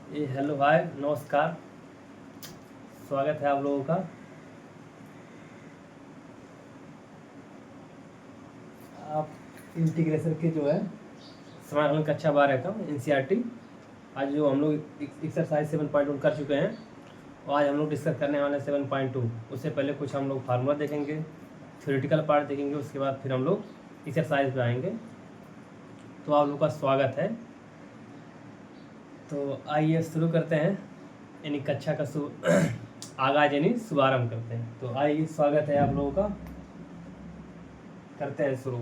Hello भाई, नमस्कार। स्वागत है आप लोगों का। आप इंटीग्रेशन के जो है समाकलन कक्षा 12 का एनसीईआरटी आज जो हम लोग एक्सरसाइज 7.1 कर चुके हैं और आज हम लोग डिस्कस करने वाले हैं 7.2। उससे पहले कुछ हम लोग फार्मूला देखेंगे, थ्योरेटिकल पार्ट देखेंगे, उसके बाद फिर हम लोग एक्सरसाइज पे आएंगे। तो आप लोग का स्वागत है। तो आइए शुरू करते हैं, यानी कक्षा का आगाज यानी शुभारंभ करते हैं। तो आइए, स्वागत है आप लोगों का, करते हैं शुरू।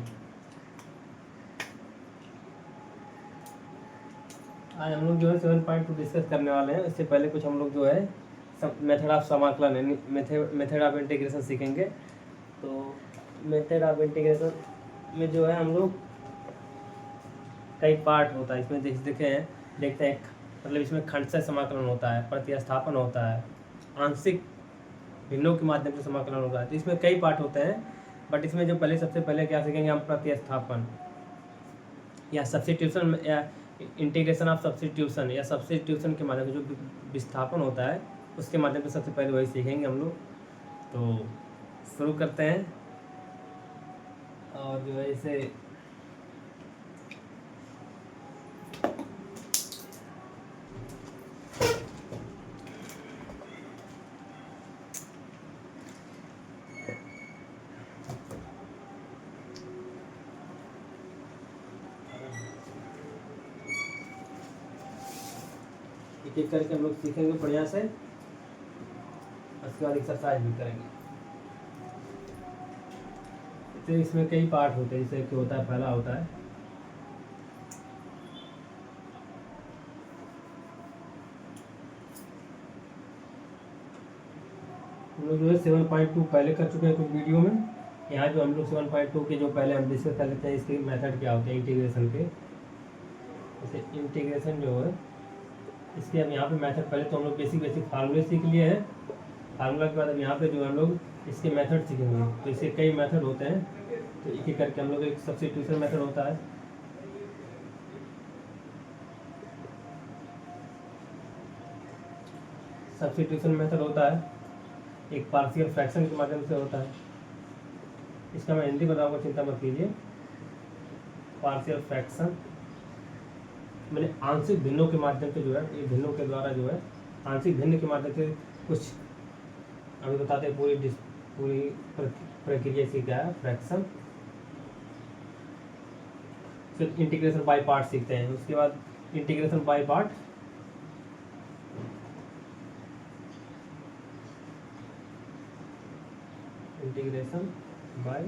आज हम लोग जो है 7.2 डिस्कस करने वाले हैं। इससे पहले कुछ हम लोग जो है मेथड ऑफ समाकलन यानी मेथड ऑफ इंटीग्रेशन सीखेंगे। तो मेथड ऑफ इंटीग्रेशन में जो है हम लोग कई पार्ट होता है। इसमें देखते हैं मतलब इसमें खंडशः समाकलन होता है, प्रतिस्थापन होता है, आंशिक भिन्नों के माध्यम से समाकलन होता है। तो इसमें कई पार्ट होते हैं, बट इसमें जो सबसे पहले क्या सीखेंगे हम, प्रतिस्थापन या सब्स्टिट्यूशन या इंटीग्रेशन ऑफ सब्स्टिट्यूशन या सब्स्टिट्यूशन के माध्यम से जो विस्थापन होता है उसके माध्यम से सबसे पहले वही सीखेंगे हम लोग। तो शुरू करते हैं। और जो है इसे एक एक करके हम लोग सीखेंगे बढ़िया से, उसके बाद एक्सरसाइज भी करेंगे। तो इसमें कई पार्ट होते हैं। जैसे कि होता है, पहला होता है हम लोग जो है 7.2 पहले कर चुके हैं कुछ वीडियो में। यहाँ जो हम लोग 7.2 के जो पहले हम डिस्कस कर लेते हैं, इसके मेथड क्या होते हैं इंटीग्रेशन के। जैसे इंटीग्रेशन जो है इसके अब यहाँ पे मेथड, पहले तो हम लोग बेसिक फार्मूले सीख लिए हैं। फार्मूला के बाद अब यहाँ पे जो हम लोग इसके मेथड सीखेंगे। तो इसके कई मेथड होते हैं, तो एक एक करके हम लोग, एक सब्स्टिट्यूशन मेथड होता है, सब्स्टिट्यूशन मेथड होता है, एक पार्शियल फ्रैक्शन के माध्यम से होता है। इसका मैं हिंदी बताऊंगा, चिंता मत कीजिए। पार्शियल फ्रैक्शन मैंने आंशिक भिन्नों के माध्यम से जो है, ये भिन्नों के द्वारा जो है आंशिक भिन्न के माध्यम से कुछ अभी बताते हैं। पूरी प्रक्रिया से क्या है फ्रैक्शन। फिर इंटीग्रेशन बाय पार्ट सीखते हैं। उसके बाद integration by part, integration by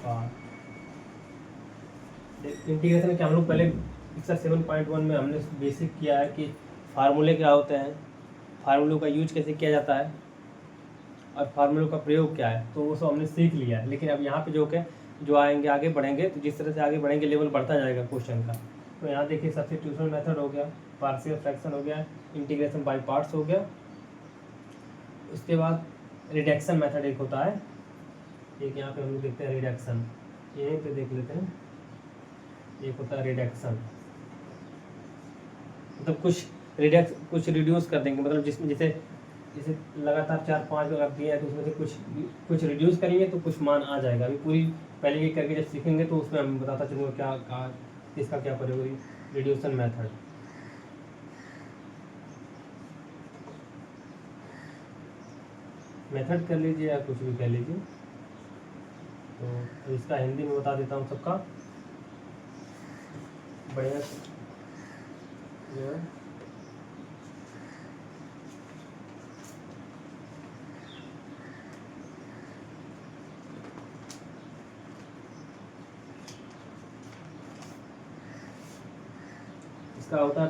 part. Integration के हम लोग पहले एक्सरसाइज 7.1 में हमने बेसिक किया है कि फार्मूले क्या होते हैं, फार्मूलों का यूज कैसे किया जाता है और फार्मूलों का प्रयोग क्या है। तो वो सब हमने सीख लिया है। लेकिन अब यहाँ पे जो आएंगे, आगे बढ़ेंगे, तो जिस तरह से आगे बढ़ेंगे लेवल बढ़ता जाएगा क्वेश्चन का। तो यहाँ देखिए, सब्स्टिट्यूशन मेथड हो गया, पार्शियल फ्रैक्शन हो गया, इंटीग्रेशन बाय पार्ट्स हो गया। उसके बाद रिडक्शन मेथड एक होता है, एक यहाँ पे हम लोग देखते हैं रिडक्शन, यहीं पे देख लेते हैं। एक होता है रिडक्शन, मतलब कुछ रिड्यूस कर देंगे, मतलब जिसमें जैसे लगातार 4-5 अगर दिए हैं तो उसमें से कुछ रिड्यूस करेंगे तो कुछ मान आ जाएगा। अभी पूरी पहले ये करके जब सीखेंगे तो उसमें हम बताता चलूँगा क्या इसका क्या प्रयोग होगी। रिड्यूसन मेथड कर लीजिए या कुछ भी कर लीजिए। तो इसका हिंदी में बता देता हूँ सबका बढ़िया जो है। इसका होता है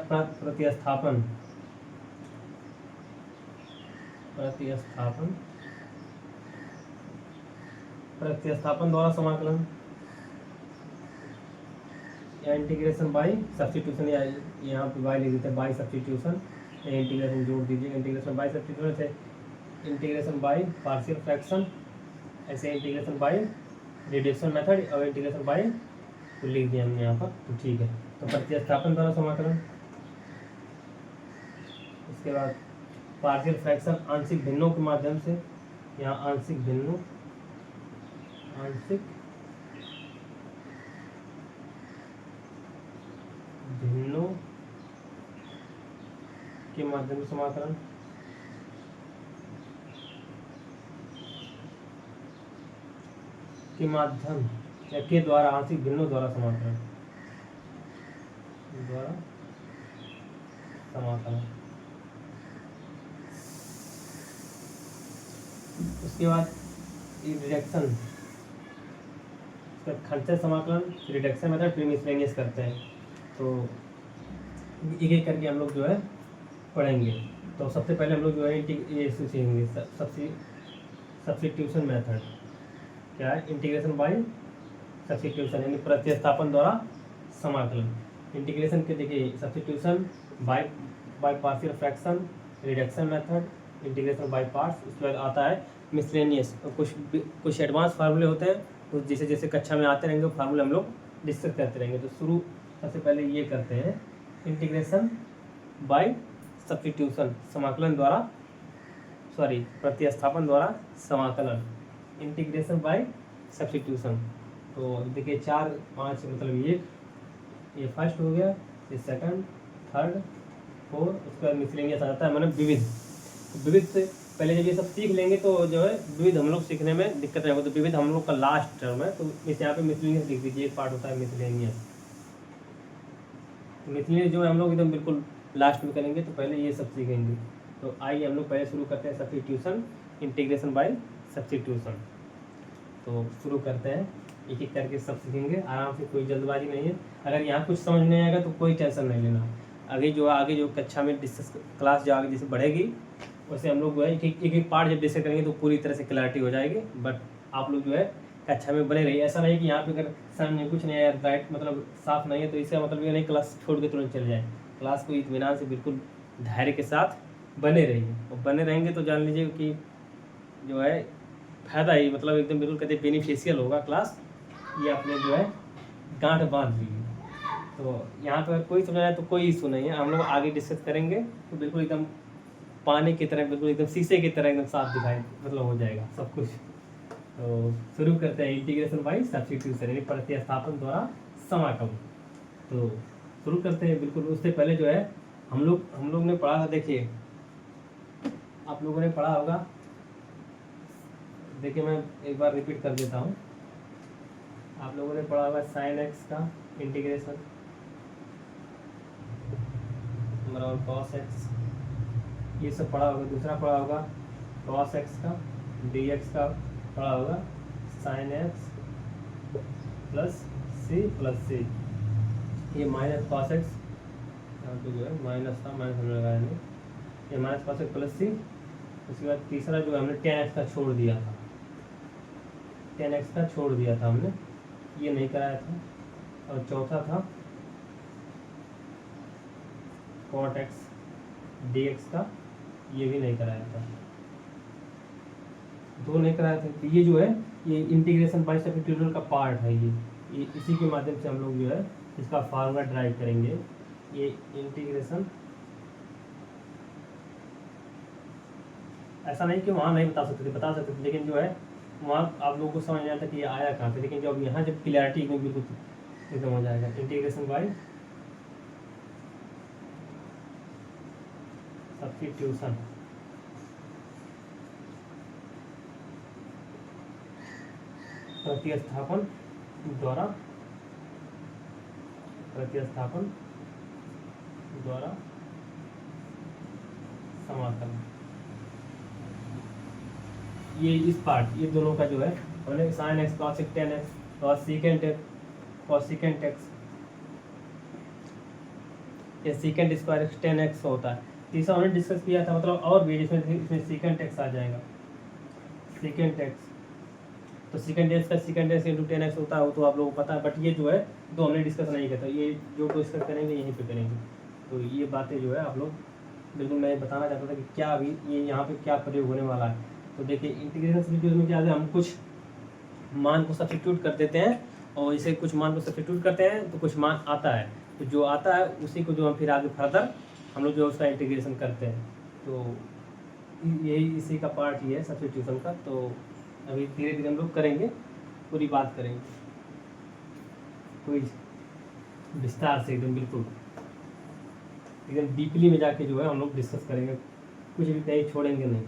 प्रतिस्थापन द्वारा समाकलन या इंटीग्रेशन बाय सब्स्टिट्यूशन, या यहाँ पे बाय लिख देते हैं, बाय सब्स्टिट्यूशन या इंटीग्रेशन जोड़ दीजिए। इंटीग्रेशन बाय सब्स्टिट्यूशन से इंटीग्रेशन बाय पार्शियल फ्रैक्शन, ऐसे इंटीग्रेशन बाय रिडक्शन मेथड और इंटीग्रेशन बाय तो लिख दिया हमने यहाँ पर। तो ठीक है। तो प्रतिस्थापन द्वारा समाकलन उसके बाद पार्शियल फ्रैक्शन आंशिक भिन्नों के माध्यम से, यहाँ आंशिक भिन्नों के माध्यम से समाकलन, के माध्यम या के द्वारा आंशिक भिन्नों द्वारा समाकलन, उसके बाद रिडक्शन, उसका खंडशः समाकलन, रिडक्शन मेथड, फिर मिसलेनियस करते हैं। तो एक एक करके हम लोग जो है पढ़ेंगे। तो सबसे पहले हम लोग जो है ये सीखेंगे सब्स्टिट्यूशन मेथड। क्या है? इंटीग्रेशन बाय सब्स्टिट्यूशन, यानी प्रतिस्थापन द्वारा समाकलन। इंटीग्रेशन के देखिए substitution by partial fraction, reduction method, integration by parts. उसके बाद आता है मिसलेनियस। कुछ एडवांस फार्मूले होते हैं, तो जैसे जैसे कक्षा में आते रहेंगे फार्मूले हम लोग डिस्कस करते रहेंगे। तो सबसे पहले ये करते हैं इंटीग्रेशन बाय सब्स्टिट्यूशन, समाकलन द्वारा, प्रतिस्थापन द्वारा समाकलन, इंटीग्रेशन बाय सब्स्टिट्यूशन। तो देखिए 4 5 मतलब ये फर्स्ट हो गया, ये सेकंड, थर्ड, फोर्थ। उसके बाद मिसलेनियस आता है, मतलब विविध से पहले जब ये सब सीख लेंगे तो जो है विविध हम लोग सीखने में दिक्कत नहीं होगी। तो विविध हम लोग का लास्ट टर्म है, तो इस यहाँ पे मिसलेनियस लिख दीजिए, एक पार्ट होता है मिसलेनियस। मिसलेनियस जो है हम लोग एकदम बिल्कुल लास्ट में करेंगे, तो पहले ये सब सीखेंगे। तो आइए हम लोग पहले शुरू करते हैं सब्स्टिट्यूशन, इंटीग्रेशन बाय सब्स्टिट्यूशन। तो शुरू करते हैं, एक एक करके सब सीखेंगे आराम से, कोई जल्दबाजी नहीं है। अगर यहाँ कुछ समझ नहीं आएगा तो कोई टेंशन नहीं लेना। आगे जो कक्षा में डिस्कस क्लास जो आगे जैसे बढ़ेगी, वैसे हम लोग जो है एक एक पार्ट जब डिस्कस करेंगे तो पूरी तरह से क्लैरिटी हो जाएगी। बट आप लोग जो है कक्षा में बने रहिए। ऐसा नहीं कि यहाँ पे अगर सर में कुछ नहीं है, राइट मतलब साफ नहीं है, तो इसका मतलब ये नहीं क्लास छोड़ के तुरंत चले जाए। क्लास को इत्मीनान से बिल्कुल धैर्य के साथ बने रहिए, और बने रहेंगे तो जान लीजिए कि जो है फ़ायदा ही, मतलब एकदम बिल्कुल कहते बेनिफिशियल होगा क्लास। ये आपने जो है गांठ बांध ली। तो यहाँ पर कोई समझ आए तो कोई इशू नहीं है, हम लोग आगे डिस्कस करेंगे तो बिल्कुल एकदम पानी की तरह, बिल्कुल एकदम शीशे की तरह एकदम साफ दिखाई मतलब हो जाएगा सब कुछ। तो शुरू करते हैं इंटीग्रेशन बाय सब्स्टिट्यूशन, यानी प्रतिस्थापन द्वारा समाकलन। तो शुरू करते हैं। बिल्कुल उससे पहले जो है हम लोग ने पढ़ा था, देखिए आप लोगों ने पढ़ा होगा, देखिए मैं एक बार रिपीट कर देता हूँ। आप लोगों ने पढ़ा होगा साइन एक्स का इंटीग्रेशन और कॉस एक्स, ये सब पढ़ा होगा। दूसरा पढ़ा होगा कॉस एक्स का डी एक्स का पढ़ा होगा, साइन एक्स प्लस सी, ये माइनस कॉस एक्स, यहाँ पे जो है माइनस था, माइनस हमने लगाया नहीं, ये माइनस कॉस एक्स प्लस सी। उसके बाद तीसरा जो है हमने टेन एक्स का छोड़ दिया था, हमने, ये नहीं कराया था। और चौथा था कॉट एक्स डी एक्स का, ये भी नहीं कराया था, 2 नहीं कराया था। तो ये जो है ये इंटीग्रेशन बाय सब्स्टिट्यूशन का पार्ट है। ये इसी के माध्यम से हम लोग जो है इसका फार्मूला ड्राइव करेंगे। ये इंटीग्रेशन, ऐसा नहीं कि वहाँ नहीं बता सकते थे, लेकिन जो है वहाँ आप लोगों को समझ नहीं आता कि ये आया कहाँ से। लेकिन जब यहाँ जब क्लियरिटी बिल्कुल एकदम हो जाएगा। इंटीग्रेशन बाय सब्स्टिट्यूशन, प्रतिस्थापन द्वारा समाकलन। ये इस पार्ट, ये दोनों का जो है हमने sine x cos x ten x और सीकेंट एक्स, ये secant square x ten x होता है। तीसरा हमने डिस्कस किया था, मतलब और भी इसमें सीकेंट एक्स आ जाएगा, सीकेंट एक्स। तो सीकेंट एक्स का secant x into ten x होता है, वो तो आप लोगों को पता है। बट ये जो है तो हमने डिस्कस नहीं किया था, ये जो डिस्कस करेंगे यहीं पे करेंगे। तो ये बातें जो है आप लोग बिल्कुल, मैं बताना चाहता था कि क्या अभी ये यहाँ पे क्या प्रयोग होने वाला है। तो देखिए इंटीग्रेशन सब्स्टिट्यूशन में क्या है, हम कुछ मान को सब्स्टिट्यूट कर देते हैं, और इसे कुछ मान को सब्स्टिट्यूट करते हैं तो कुछ मान आता है। तो जो आता है उसी को जो हम फिर आगे फर्दर हम लोग जो है उसका इंटीग्रेशन करते हैं। तो यही इसी का पार्ट ये है सब्स्टिट्यूशन का। तो अभी धीरे धीरे हम लोग करेंगे, पूरी बात करेंगे, कोई विस्तार से एकदम बिल्कुल एकदम डीपली में जाके जो है हम लोग डिस्कस करेंगे, कुछ भी कहीं छोड़ेंगे नहीं।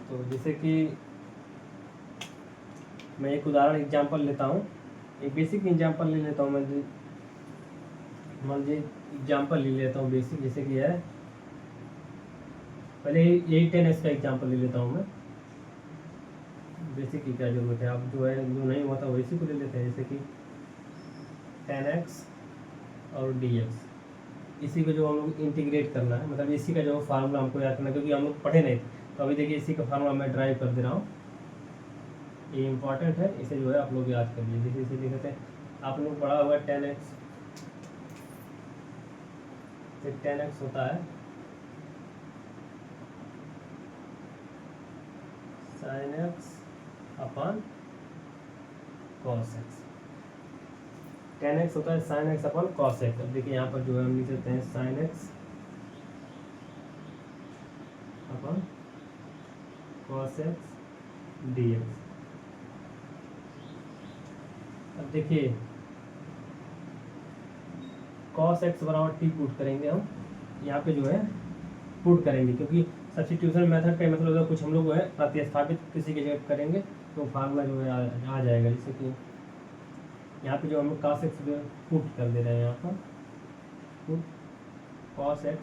तो जैसे कि मैं एक उदाहरण एग्जांपल लेता हूँ, एक बेसिक एग्जांपल ले लेता हूँ। मैं मान लीजिए एग्जांपल ले लेता हूँ बेसिक, जैसे कि है, पहले यही 10x का एग्जांपल ले लेता हूँ मैं। बेसिक की क्या जरूरत है, आप जो है जो नहीं हुआ था वैसे को ले लेते हैं, जैसे कि 10x और dx, इसी को जो हम लोग इंटीग्रेट करना है, मतलब इसी का जो फार्मूला हमको याद करना है, क्योंकि हम लोग पढ़े नहीं थे। तो अभी देखिए इसी का फार्मूला मैं ड्राइव कर दे रहा हूँ, ये इंपॉर्टेंट है, इसे जो है आप लोग याद कर लीजिए। जैसे इसे लिखते हैं, आप लोग पढ़ा हुआ 10x, 10x होता है sin x अपन cos x, 10x होता है sin x अपन cos x। अब देखिए यहाँ पर जो है हम लिख सकते हैं sin x अपन cos x dx। अब देखिए cos x बराबर t पुट करेंगे हम यहाँ पे जो है पुट करेंगे, क्योंकि सब्स्टिट्यूशन मेथड का मतलब अगर कुछ हम लोग है प्रतिस्थापित किसी की जगह करेंगे तो फार्मूला जो है आ जाएगा। जैसे कि यहाँ पे जो हम लोग cos x पुट कर दे रहे हैं, यहाँ पर put cos x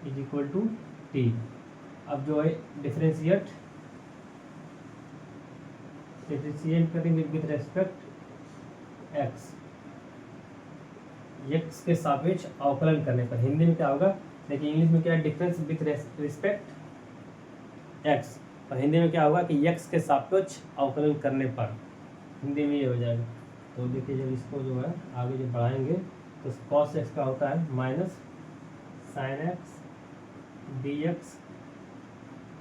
is equal to t. अब जो है डिफरेंशिएट करेंगे विथ रेस्पेक्ट x, x के सापेक्ष अवकलन करने पर। हिंदी में क्या होगा, देखिए इंग्लिश में क्या है, डिफरेंस विथ रिस्पेक्ट x, और हिंदी में क्या होगा कि x के सापेक्ष अवकलन करने पर, हिंदी में ये हो जाएगा। तो देखिए जब इसको जो है आगे जब बढ़ाएंगे तो cos x का होता है minus sin x dx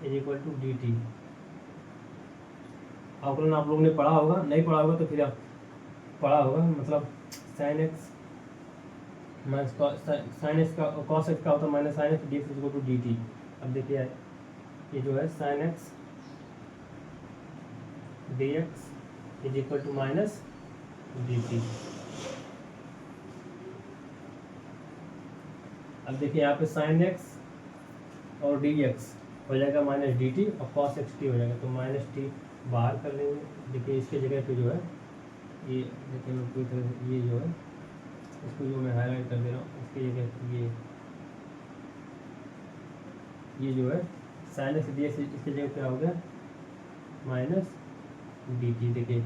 is equal to dt। अवकलन आप लोगों ने पढ़ा होगा, नहीं पढ़ा होगा तो फिर आप पढ़ा होगा, मतलब sin x minus sin x का cos x का होता है minus sin x dx is equal to dt। अब देखिए ये जो है sin x dx is equal to minus dt। अब देखिए यहाँ पे sin x और dx हो जाएगा माइनस dt और cos x t हो जाएगा, तो माइनस t बाहर कर लेंगे। देखिए इसके जगह पे जो है ये, देखिए मैं पूरी तरह से ये जो है इसको जो मैं हाईलाइट कर दे रहा हूँ, इसकी जगह ये जो है sin x dx इसके जगह पे हो गया माइनस dt। देखिए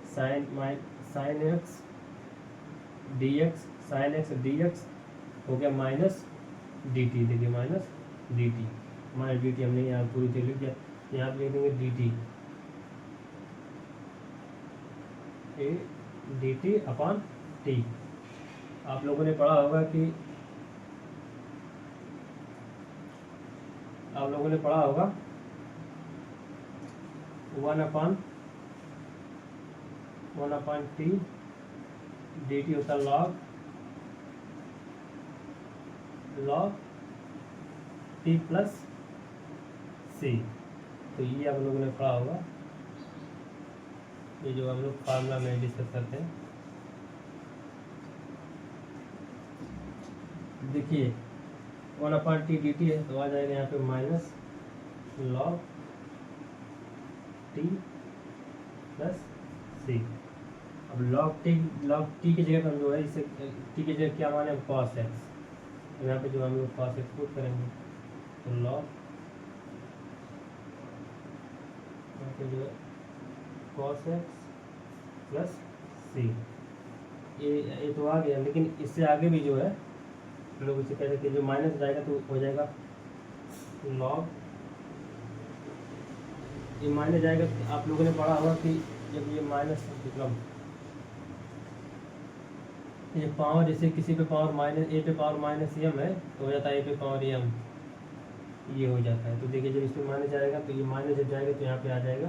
sin x dx हो गया माइनस dt। देखिए माइनस dt हमने यहाँ पूरी तरह लिख दिया, यहाँ पे लिख देंगे dt अपॉन t। आप लोगों ने पढ़ा होगा कि 1/t dt होता है log t प्लस c। तो ये आप लोगों ने पढ़ा होगा, ये जो हम लोग फार्मूला में डिस्कस करते हैं। देखिए 1/t dt है तो आ जाएगा यहाँ पे minus log t plus c। अब log t की जगह पर जो है इसे t की जगह क्या माने cos x, तो यहाँ पे जो हम लोग cos x पुट करेंगे तो log यहाँ पे जो है cos x प्लस c। ये तो आ गया, लेकिन इससे आगे भी जो है हम लोग इसे कह सकते हैं, जो माइनस जाएगा तो हो जाएगा log, ये माइनस जाएगा। आप लोगों ने पढ़ा होगा कि जब ये माइनस मतलब ये पावर, जैसे किसी पे पावर माइनस a पे पावर माइनस m है तो हो जाता है a पे पावर m, ये हो जाता है। तो देखिए जब इसमें माइनस जाएगा तो ये माइनस जब जाएगा तो यहाँ पे आ जाएगा,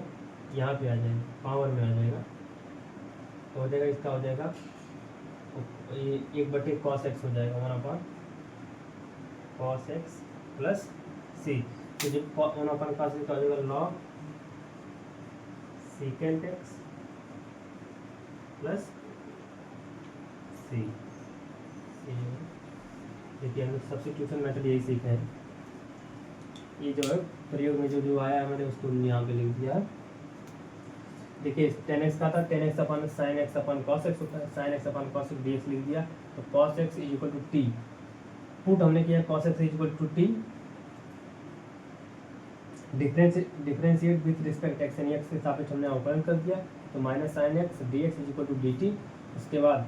यहाँ पे आ जाएगा, पावर में आ जाएगा। तो हो जाएगा इसका हो जाएगा ये 1/cos x हो जाएगा 1/cos x प्लस सी। तो जब 1/cos x का हो जाएगा log secant x plus c. देखिए हम लोग सब्स्टिट्यूशन मेथड यही सीखे हैं। ये जो है प्रयोग में जो आया है मैंने उसको यहाँ पे लिख दिया। देखिए tan x का था tan x अपन sin x अपन cos x होता है, sin x अपन cos x dx लिख दिया। तो cos x is equal to t, put हमने किया cos x is equal to t, differentiate with respect x यानी x के सापेक्ष हमने अवकलन कर दिया। तो minus sine x d x is equal to d t, उसके बाद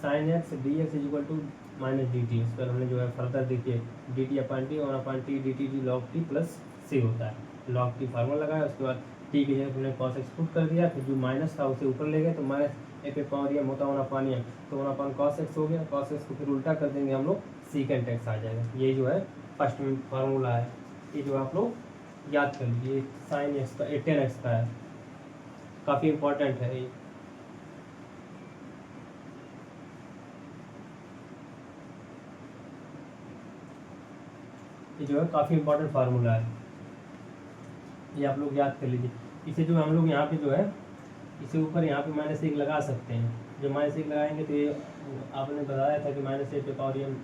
sine x d x is equal to minus d t. उस पर हमने जो है फर्दर देखिए डी टी अपन टी और upon t d t d log t plus c होता है। लॉग टी फार्मूला लगाया, उसके बाद टी की जगह हमने कॉस एक्स पुट कर दिया, फिर जो माइनस था उसे ऊपर ले गए तो माइनस ए पे पावर एम होता होना पानी एम, तो होना पान कॉस एक्स हो गया। कॉस एक्स को फिर उल्टा कर देंगे हम लोग सीकेंट एक्स आ जाएगा। ये जो है फर्स्ट फार्मूला है, ये जो आप लोग याद कर लीजिए। साइन एक्स का 10x का है, काफ़ी इम्पोर्टेंट है ये। जो है काफ़ी इम्पोर्टेंट फार्मूला है, ये आप लोग याद कर लीजिए। इसे जो हम लोग यहाँ पे जो है इसे ऊपर यहाँ पे -1 लगा सकते हैं। जो -1 लगाएंगे तो ये आपने बताया था कि -a पे पावर एम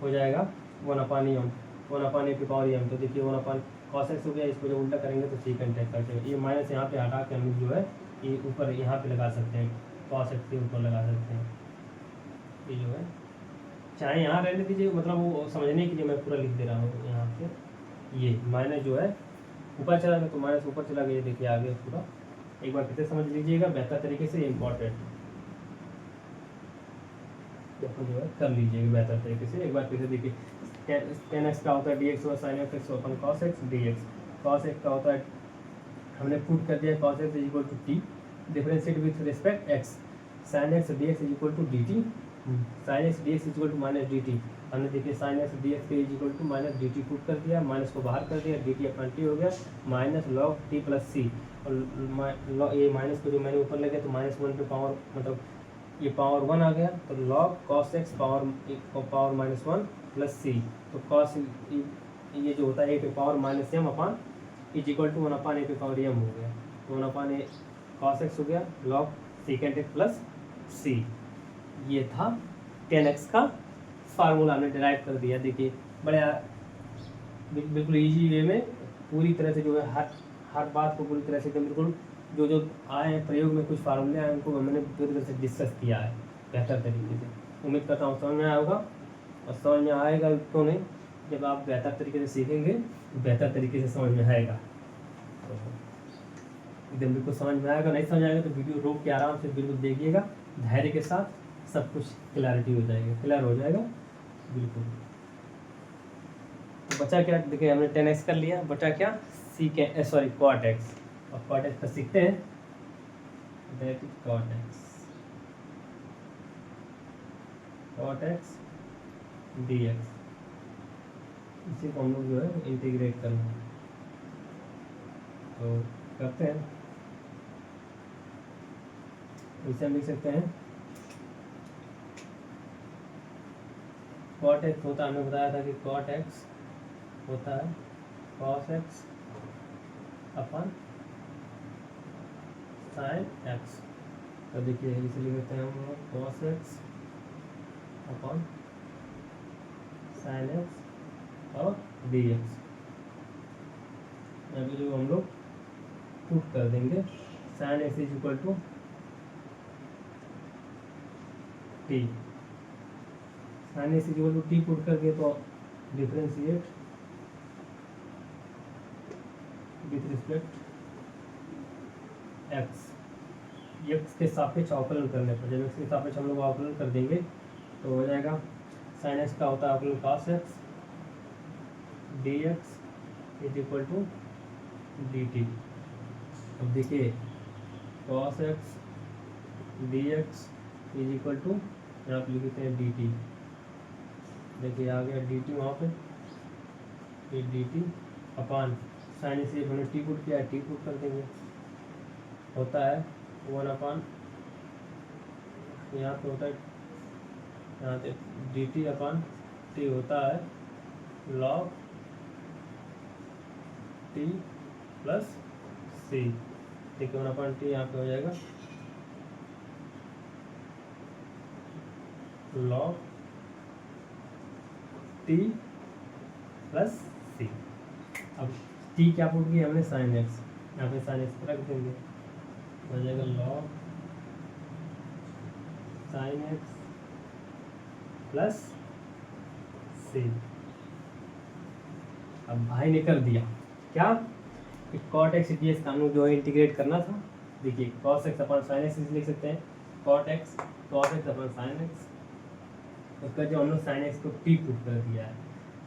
हो जाएगा 1/m, 1/a पे पावर एम। तो देखिए 1/cos x हो गया, इसको जब उल्टा करेंगे तो सीकेंट एक्स आ जाएगा। ये माइनस यहाँ पे हटा के हम लोग जो है ये ऊपर यहाँ पे लगा सकते हैं, cos x के ऊपर लगा सकते हैं। ये जो है चाहे यहाँ रहने दीजिए, मतलब वो समझने के लिए मैं पूरा लिख दे रहा हूँ यहाँ पे। ये माइनस जो है ऊपर चला गया तो माइनस ऊपर चला गया, देखिए आ गया पूरा। एक बार फिर से समझ लीजिएगा बेहतर तरीके से, इम्पोर्टेंट देखो जो है कर लीजिएगा बेहतर तरीके से। एक बार फिर से देखिए tan x का होता है dx और sin x अपन cos x dx। cos x का होता है हमने पुट कर दिया cos x is equal to t, differentiate with respect x, sin x dx is equal to dt, sin x dx is equal to minus dt। हमने देखिए sin x dx के is equal to minus dt put कर दिया, minus को बाहर कर दिया, dt अपन T हो गया माइनस log t प्लस सी। और ये माइनस को जो मैंने ऊपर ले गया तो -1 पे पावर मतलब ये पावर 1 आ गया, तो log cos x power -1 plus c. तो cos ये जो होता है ए पे power minus m upon is equal to 1/a पे पावर एम हो गया। तो 1/a cos x हो गया log second x plus c. ये था tan x का फार्मूला हमने डिराइव कर दिया। देखिए बड़े बिल्कुल इजी वे में पूरी तरह से जो है हर बात को पूरी तरह से बिल्कुल जो आए हैं प्रयोग में कुछ फार्मूले आए उनको मैंने पूरी तरह से डिस्कस किया है बेहतर तरीके से। उम्मीद करता हूँ समझ में आया होगा, और समझ में आएगा तो नहीं, जब आप बेहतर तरीके से सीखेंगे बेहतर तरीके से समझ में आएगा। तो एकदम बिल्कुल समझ में आएगा, नहीं समझ आएगा तो वीडियो रोक के आराम से बिल्कुल देखिएगा, धैर्य के साथ सब कुछ क्लैरिटी हो जाएगा, क्लियर हो जाएगा बिल्कुल। तो बचा क्या, देखिए हमने 10x कर लिया, बचा क्या cot x, और cot x का सीखते हैं, that is cot x dx। इसी को हम लोग जो है इंटीग्रेट करना है, तो करते हैं। इसे हम लिख सकते हैं cot x होता है, हमने बताया था कि cot x होता है cos x अपन sin x। तो देखिए इसे लिख देते हैं हम लोग cos x अपन sin x और dx। अभी जो हम लोग पुट कर देंगे sin x is equal to t, sin x is equal to t put करके तो differentiate with respect x, x के सापेक्ष अवकलन करने पर, जब x के सापेक्ष हम लोग अवकलन कर देंगे तो हो जाएगा sin x का होता है अवकलन cos x dx is equal to dt। अब देखिए cos x dx is equal to यहाँ पे लिखते हैं dt। देखिए आ गया dt वहाँ पे, ये dt अपान साइन से हमने टी पुट किया, टी पुट कर देंगे, होता है 1/a तो यहाँ पे होता है, यहाँ पे डी टी अपॉन टी होता है लॉग टी प्लस सी, ठीक है, 1/t यहाँ पे हो जाएगा लॉग टी प्लस सी। अब टी क्या पुट किया हमने, साइन एक्स, यहाँ पे साइन एक्स रख देंगे, हो जाएगा log sine x plus c. अब भाई ने कर दिया क्या, कि कॉट एक्स ईटीएस का हम लोग जो है इंटीग्रेट करना था। देखिए cos x upon sine x लिख सकते हैं, cot x cos x upon sine x, उसका जो हम लोग साइन एक्स को टी पुट कर दिया है,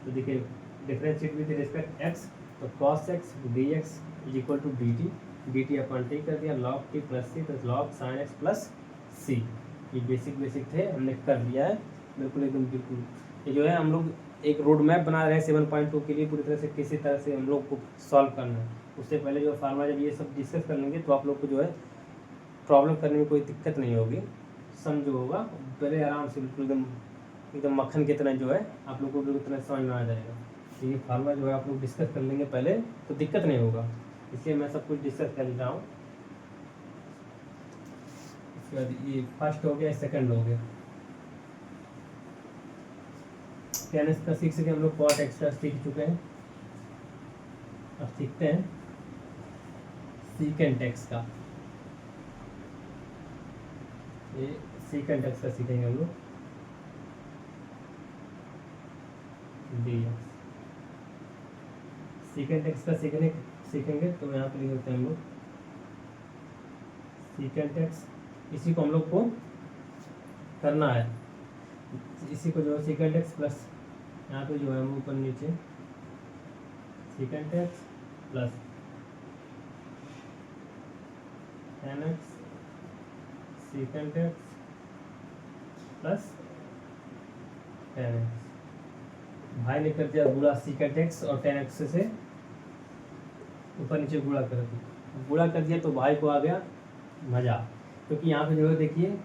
तो देखिए डिफरेंशिएट विद रिस्पेक्ट एक्स, तो cos x d x is equal to d t upon t कर दिया लॉग टी प्लस सी, तो log sine x plus c. ये बेसिक थे, हमने कर दिया है बिल्कुल एकदम बिल्कुल। ये जो है हम लोग एक रोड मैप बना रहे हैं 7.2 के लिए, पूरी तरह से किसी तरह से हम लोग को सॉल्व करना है। उससे पहले जो फार्मूला जब ये सब डिस्कस कर लेंगे तो आप लोग को जो है प्रॉब्लम करने में कोई दिक्कत नहीं होगी, सम जो होगा पहले आराम से बिल्कुल एकदम मक्खन की तरह जो है आप लोग को बिल्कुल तरह समझ में आ जाएगा। तो ये फार्मूला जो है आप लोग डिस्कस कर लेंगे पहले तो दिक्कत नहीं होगा, इसलिए मैं सब कुछ डिस्कस कर रहा हूँ। इसके बाद ये फर्स्ट हो गया, सेकंड हो गया, tan x का सीख सके हम लोग, cot x का सीख चुके हैं, अब सीखते हैं secant x का। ये secant x का सीखेंगे हम लोग, dx secant x का सीखेंगे तो यहाँ पे लिख सकते हैं हम लोग secant x, इसी को हम लोग को करना है, इसी को जो है secant x प्लस यहाँ पे जो है हम ऊपर नीचे secant x plus tan x secant x plus tan x। भाई ने कर दिया गुणा secant x और tan x से ऊपर नीचे गुणा कर दिया, तो भाई को आ गया मजा, क्योंकि यहाँ पे जो है देखिए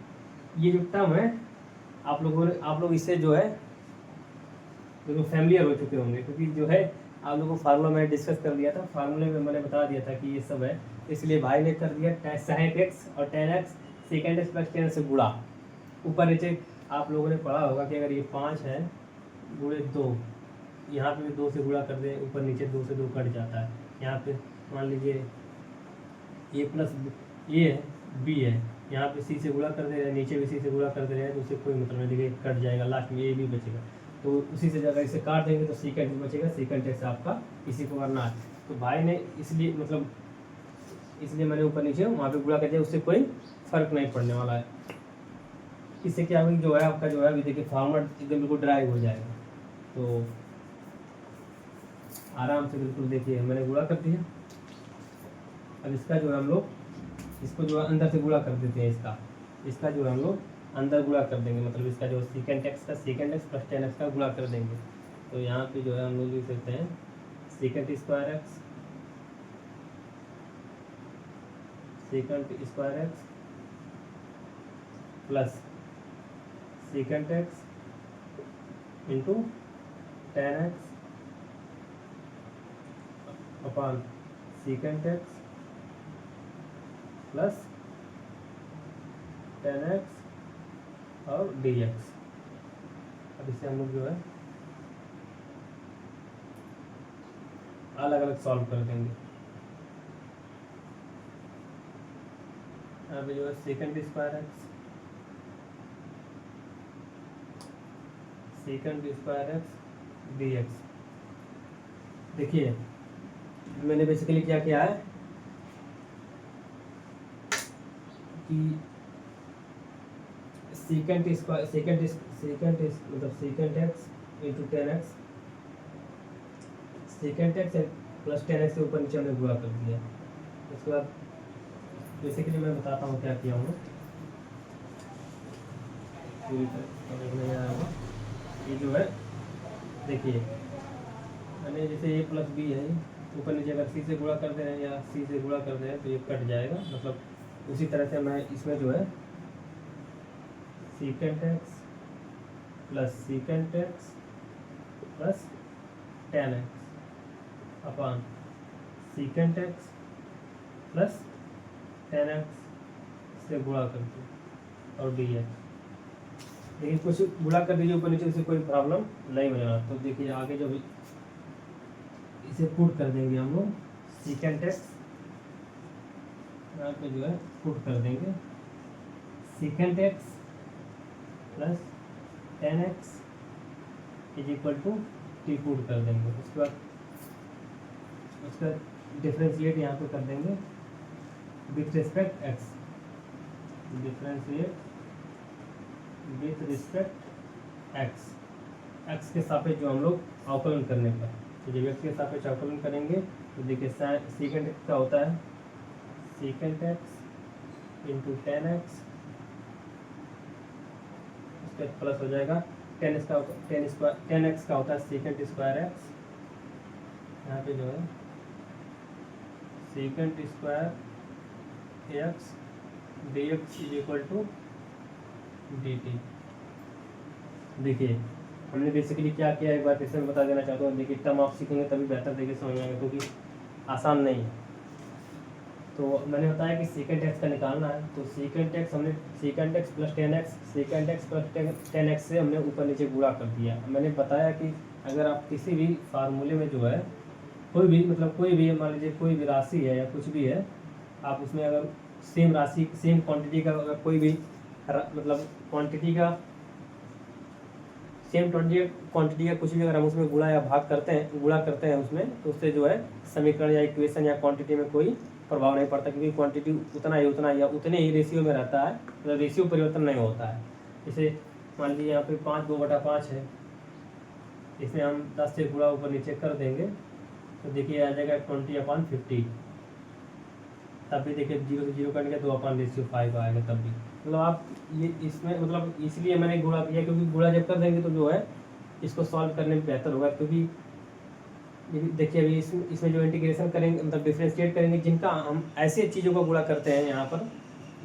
ये जो टर्म है आप लोग इससे जो है बिल्कुल फैमिलियर हो चुके होंगे, क्योंकि जो है आप लोगों को फार्मूला मैंने डिस्कस कर दिया था, फार्मूले में मैंने बता दिया था कि ये सब है, इसलिए भाई ने कर दिया sin x और tan x secant x plus tan से गुणा। ऊपर नीचे आप लोगों ने पढ़ा होगा कि अगर ये 5 है गुणे 2, यहाँ पे भी 2 से गुणा कर दें, ऊपर नीचे 2 से 2 कट जाता है, यहाँ पे मान लीजिए a प्लस ये है b है, यहाँ पे c से गुणा कर दे रहे हैं, नीचे भी c से गुणा कर दे रहे हैं, तो उससे कोई मतलब नहीं, देखिए कट जाएगा, लास्ट में a भी बचेगा, तो उसी से अगर इसे काट देंगे तो secant भी बचेगा, secant x आपका इसी को करना है। तो भाई ने इसलिए मैंने ऊपर नीचे वहाँ पे गुणा कर दिया, उससे कोई फर्क नहीं पड़ने वाला है। इससे क्या होगा जो है आपका जो है अभी देखिए फार्मूला एकदम बिल्कुल ड्राइव हो जाएगा, तो आराम से बिल्कुल देखिए मैंने गुणा कर दिया। अब इसका जो है हम लोग इसको जो है अंदर से गुणा कर देते हैं, इसका जो है हम लोग अंदर गुणा कर देंगे, मतलब इसका जो secant x का secant x plus tan x का गुणा कर देंगे, तो यहाँ पे जो है हम लोग लिख सकते हैं secant square x plus secant x into tan x upon secant x plus tan x और dx। अब इसे हम लोग जो है अलग अलग सॉल्व कर देंगे। यहाँ पे जो है secant स्क्वायर x dx। देखिए मैंने बेसिकली क्या किया है कि secant x into tan x, secant x plus tan x से ऊपर नीचे हमने गुणा कर दिया। उसके बाद बेसिकली मैं बताता हूँ क्या किया हूँ, ये जो है देखिए मैंने जैसे a प्लस बी है, ऊपर नीचे अगर c से गुणा कर दे रहे हैं या c से गुणा कर दे रहे हैं तो ये कट जाएगा, मतलब उसी तरह से मैं इसमें जो है secant x plus secant x plus tan x upon secant x plus tan x से गुणा करके और डी एक्स। लेकिन कुछ गुणा कर दीजिए ऊपर नीचे, उससे कोई प्रॉब्लम नहीं बनेगा। तो देखिए आगे जो भी इसे पुट कर देंगे हम लोग, सीकेंट एक्स यहाँ पे जो है पुट कर देंगे, secant x plus tan x is equal to t put कर देंगे। उसके बाद उसका डिफ्रेंशिएट यहाँ पे कर देंगे with respect x, differentiate with respect x, x के सापेक्ष जो हम लोग अवकलन करने का, तो जब एक्स के सापेक्ष अवकलन करेंगे तो देखिए सीकेंट एक्स का होता है secant x into ten x, उसके प्लस हो जाएगा टेन एक्स का होता है सीकेंट स्क्वायर एक्स, यहाँ पे जो है secant square x d x is equal to d t. देखिए हमने बेसिकली क्या किया, एक बार फिर से बता देना चाहता हूँ। देखिए टर्म आप सीखेंगे तभी बेहतर तरीके से समझ आएगा, क्योंकि आसान नहीं है। तो मैंने बताया कि सीकेंट एक्स का निकालना है, तो सीकेंट एक्स हमने secant x plus tan x, secant x plus tan x से हमने ऊपर नीचे गुणा कर दिया। मैंने बताया कि अगर आप किसी भी फार्मूले में जो है कोई भी मतलब कोई भी मान लीजिए कोई भी राशि है या कुछ भी है, आप उसमें अगर सेम राशि सेम क्वांटिटी का अगर कोई भी मतलब क्वांटिटी का सेम क्वांटिटी का कुछ भी अगर हम उसमें गुणा या भाग करते हैं उसमें, तो उससे जो है समीकरण या इक्वेशन या क्वांटिटी में कोई प्रभाव नहीं पड़ता, क्योंकि क्वांटिटी उतना या उतने ही रेशियो में रहता है, मतलब रेशियो परिवर्तन नहीं होता है। जैसे मान लीजिए यहाँ पे 5/2/5 है, इसे हम 10 से गुणा ऊपर नीचे कर देंगे तो देखिए आ जाएगा 20/50, तब भी देखिए 0 से 0 करेंगे 2/5 आएगा तब भी। मतलब आप ये इसमें मतलब इसलिए मैंने गुणा किया, क्योंकि गुणा जब कर देंगे तो जो है इसको सॉल्व करने में बेहतर होगा। क्योंकि देखिए अभी इसमें जो इंटीग्रेशन करेंगे मतलब डिफ्रेंशिएट करेंगे, जिनका हम ऐसे चीज़ों का गुणा करते हैं यहाँ पर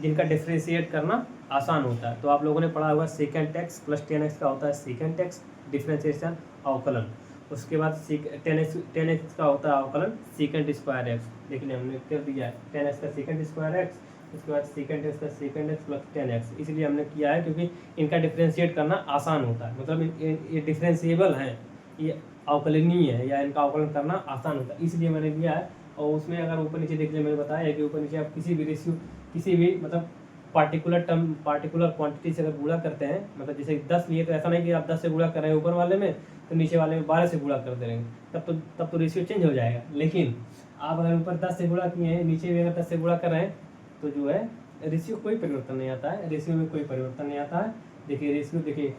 जिनका डिफ्रेंशिएट करना आसान होता है। तो आप लोगों ने पढ़ा हुआ secant x plus tan x का होता है सीकेंट एक्स डिफ्रेंशिएशन अवकलन, उसके बाद टेन एक्स का होता है अवकलन सीकेंट स्क्वायर एक्स। देखिए हमने कर दिया है 10x का सीकेंट स्क्वायर एक्स, उसके बाद सीकेंट एक्स का सीकेंट एक्स प्लस 10x, इसलिए हमने किया है क्योंकि इनका डिफ्रेंशिएट करना आसान होता है, मतलब ये डिफ्रेंशिएबल हैं, ये अवकलनीय है या इनका अवकलन करना आसान होता है, इसलिए मैंने लिया है। और उसमें अगर ऊपर नीचे देखिए मैंने बताया है कि ऊपर नीचे आप किसी भी रेशियो किसी भी मतलब पार्टिकुलर क्वांटिटी से अगर गुणा करते हैं, मतलब जैसे 10 लिए तो ऐसा नहीं कि आप 10 से गुणा कर रहे हैं ऊपर वाले में तो नीचे वाले में 12 से गुणा कर दे रहेंगे, तब तो रेशियो चेंज हो जाएगा। लेकिन आप अगर ऊपर 10 से गुणा किए हैं, नीचे भी अगर 10 से गुणा कर रहे हैं तो जो है रेशियो कोई परिवर्तन नहीं आता है, रेशियो में कोई परिवर्तन नहीं आता है। देखिए रेशियो देखिए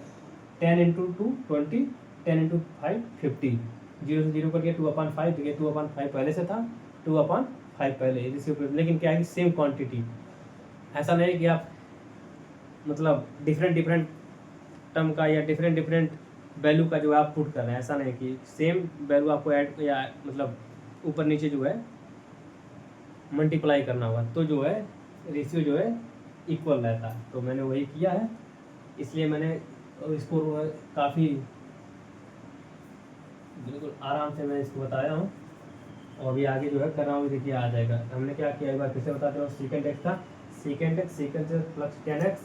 10 × 2 20, 10 × 5 50, 0 से 0 करके 2/5, देखिए 2/5 पहले से था, 2/5 पहले रेशियो। लेकिन क्या है कि सेम क्वांटिटी, ऐसा नहीं है कि आप मतलब डिफरेंट टर्म का या डिफरेंट वैल्यू का जो है आप पुट कर रहे हैं, ऐसा नहीं कि सेम वैल्यू आपको ऐड या मतलब ऊपर नीचे जो है मल्टीप्लाई करना होगा, तो जो है रेशियो जो है इक्वल रहता है। तो मैंने वही किया है, इसलिए मैंने इसको काफ़ी बिल्कुल आराम से मैं इसको बताया हूँ और अभी आगे जो है कर रहा हूँ, देखिए आ जाएगा। हमने क्या किया एक बार फिर से बताते हैं, सीकेंट एक्स का secant x plus 10x,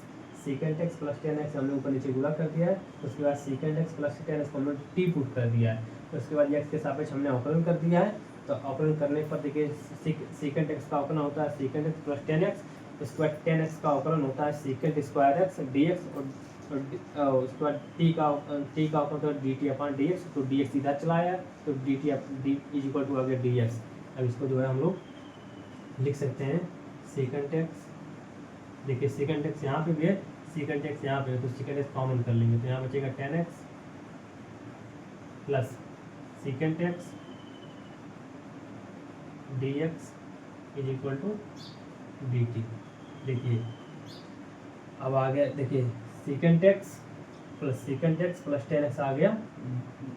secant x plus 10x हमने ऊपर नीचे गुणा कर दिया है, उसके बाद सीकेंट एक्स प्लस 10x को हमने टी पुट कर दिया है, उसके बाद एक्स के सापेक्ष हमने अवकलन कर दिया है। तो अवकलन करने पर देखिए सीकेंट एक्स का अवकलन होता है सीकेंट एक्स प्लस 10x, उसके बाद 10x का अवकलन होता है सीकेंट स्क्वायर एक्स dx, और उसके बाद टी का अवकलन होता है dt/dx, तो dx इधर चला आया तो dt = अगर dx। अब इसको जो है हम लोग लिख सकते हैं सीकेंट एक्स, देखिए सीकेंट एक्स यहाँ पे भी है, सीकेंट एक्स यहाँ पे है, तो सीकेंट एक्स कॉमन कर लेंगे तो यहाँ बचेगा 10x plus secant x dx = dt। देखिए अब आ गया, देखिए सीकेंट एक्स प्लस 10x आ गया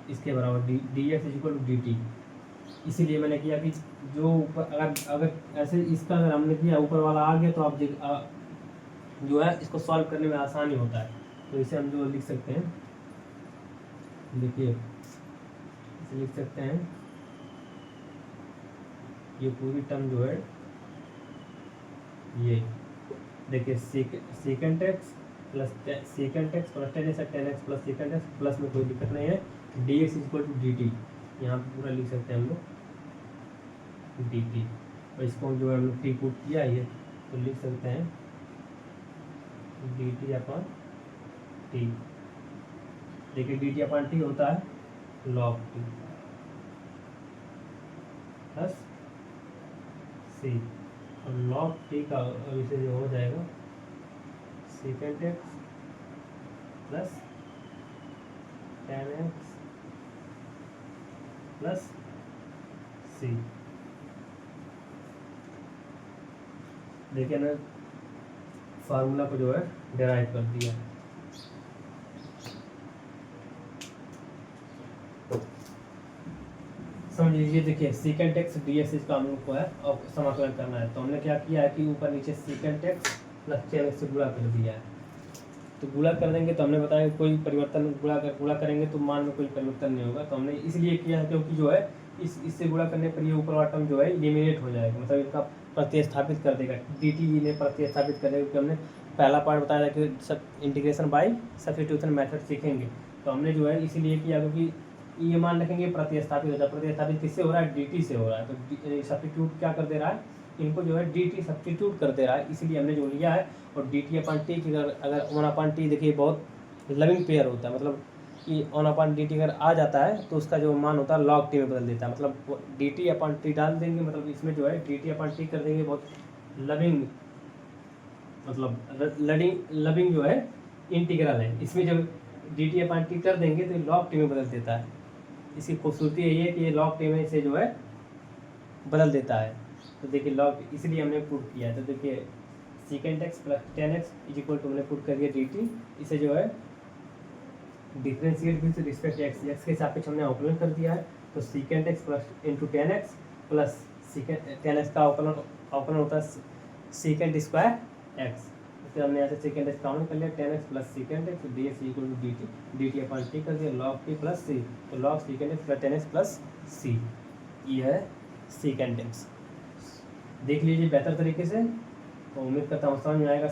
इसके बराबर dx = dt। इसीलिए मैंने किया कि जो ऊपर अगर ऐसे इसका अगर हमने किया ऊपर वाला आ गया तो आप जो है इसको सॉल्व करने में आसानी होता है। तो इसे हम जो लिख सकते हैं, देखिए इसे लिख सकते हैं, ये पूरी टर्म जो है ये देखिए second x plus second x plus 10 x 10 x plus second x plus में कोई दिक्कत नहीं है, d x equal to d t, यहाँ पर पूरा लिख सकते हैं हम लोग डी टी। और इसको जो है हम लोग टी पुट किया है तो लिख सकते हैं डी टी अपॉन टी। देखिए डी टी अपॉन टी होता है लॉग टी प्लस सी, और लॉग टी का इसे जो हो जाएगा secant x plus 10 x plus c. देखिए ना फार्मूला को जो है डेराइव कर दिया। समझ लीजिए, देखिए सीकेंट एक्स डी एक्स इसका हम लोग को है और समाकलन करना है, तो हमने क्या किया है कि ऊपर नीचे सीकेंट एक्स प्लस 10 एक्स से गुणा कर दिया है। तो गुणा कर देंगे तो हमने बताया कोई परिवर्तन, गुणा करेंगे तो मान में कोई परिवर्तन नहीं होगा, तो हमने इसलिए किया है क्योंकि जो है इससे गुणा करने पर ये ऊपर वाला टर्म जो है एलिमिनेट हो जाएगा, मतलब इसका प्रतिस्थापित कर देगा, डी टी ने प्रतिस्थापित कर देगा, क्योंकि हमने पहला पार्ट बताया था कि सब इंटीग्रेशन बाय सब्स्टिट्यूशन मेथड सीखेंगे, तो हमने जो है इसीलिए किया क्योंकि ये मान रखेंगे प्रतिस्थापित हो जाए, प्रतिस्थापित किससे हो रहा है, डी टी से हो रहा है, तो सब्स्टिट्यूट क्या कर दे रहा है, इनको जो है डी टी सब्स्टिट्यूट कर दे रहा है, इसीलिए हमने जो लिया है। और डी टी अपॉन टी अगर 1/t देखिए बहुत लविंग पेयर होता है, मतलब कि 1/dt अगर आ जाता है तो उसका जो मान होता है लॉग टी में बदल देता है, मतलब डी टी अपॉन टी डाल देंगे, मतलब इसमें जो है डी टी अपॉन टी कर देंगे, बहुत लविंग मतलब लविंग जो है इंटीग्रल है, इसमें जब डी टी अपॉन टी कर देंगे तो लॉग टी में बदल देता है। इसकी खूबसूरती यही है कि ये लॉग टी में से जो है बदल देता है। तो देखिए लॉग, इसलिए हमने पुट किया है, तो देखिए secant x plus 10 x is equal to हमने पुट कर दिया डी टी, इसे जो है differentiate with respect x, x के सापेक्ष हमने अवकलन कर दिया है, तो secant x plus into 10 x plus secant 10 x का अवकलन होता है सीकेंट स्क्वायर एक्स, तो हमने यहाँ से सेकेंड एक्स काउंट कर लिया 10 x plus second x d x equal to d t upon t कर दिया लॉग टी प्लस सी, तो log secant x plus 10 x plus c, ये है सेकेंड एक्स। देख लीजिए बेहतर तरीके से, तो उम्मीद करता हूँ समझ में आएगा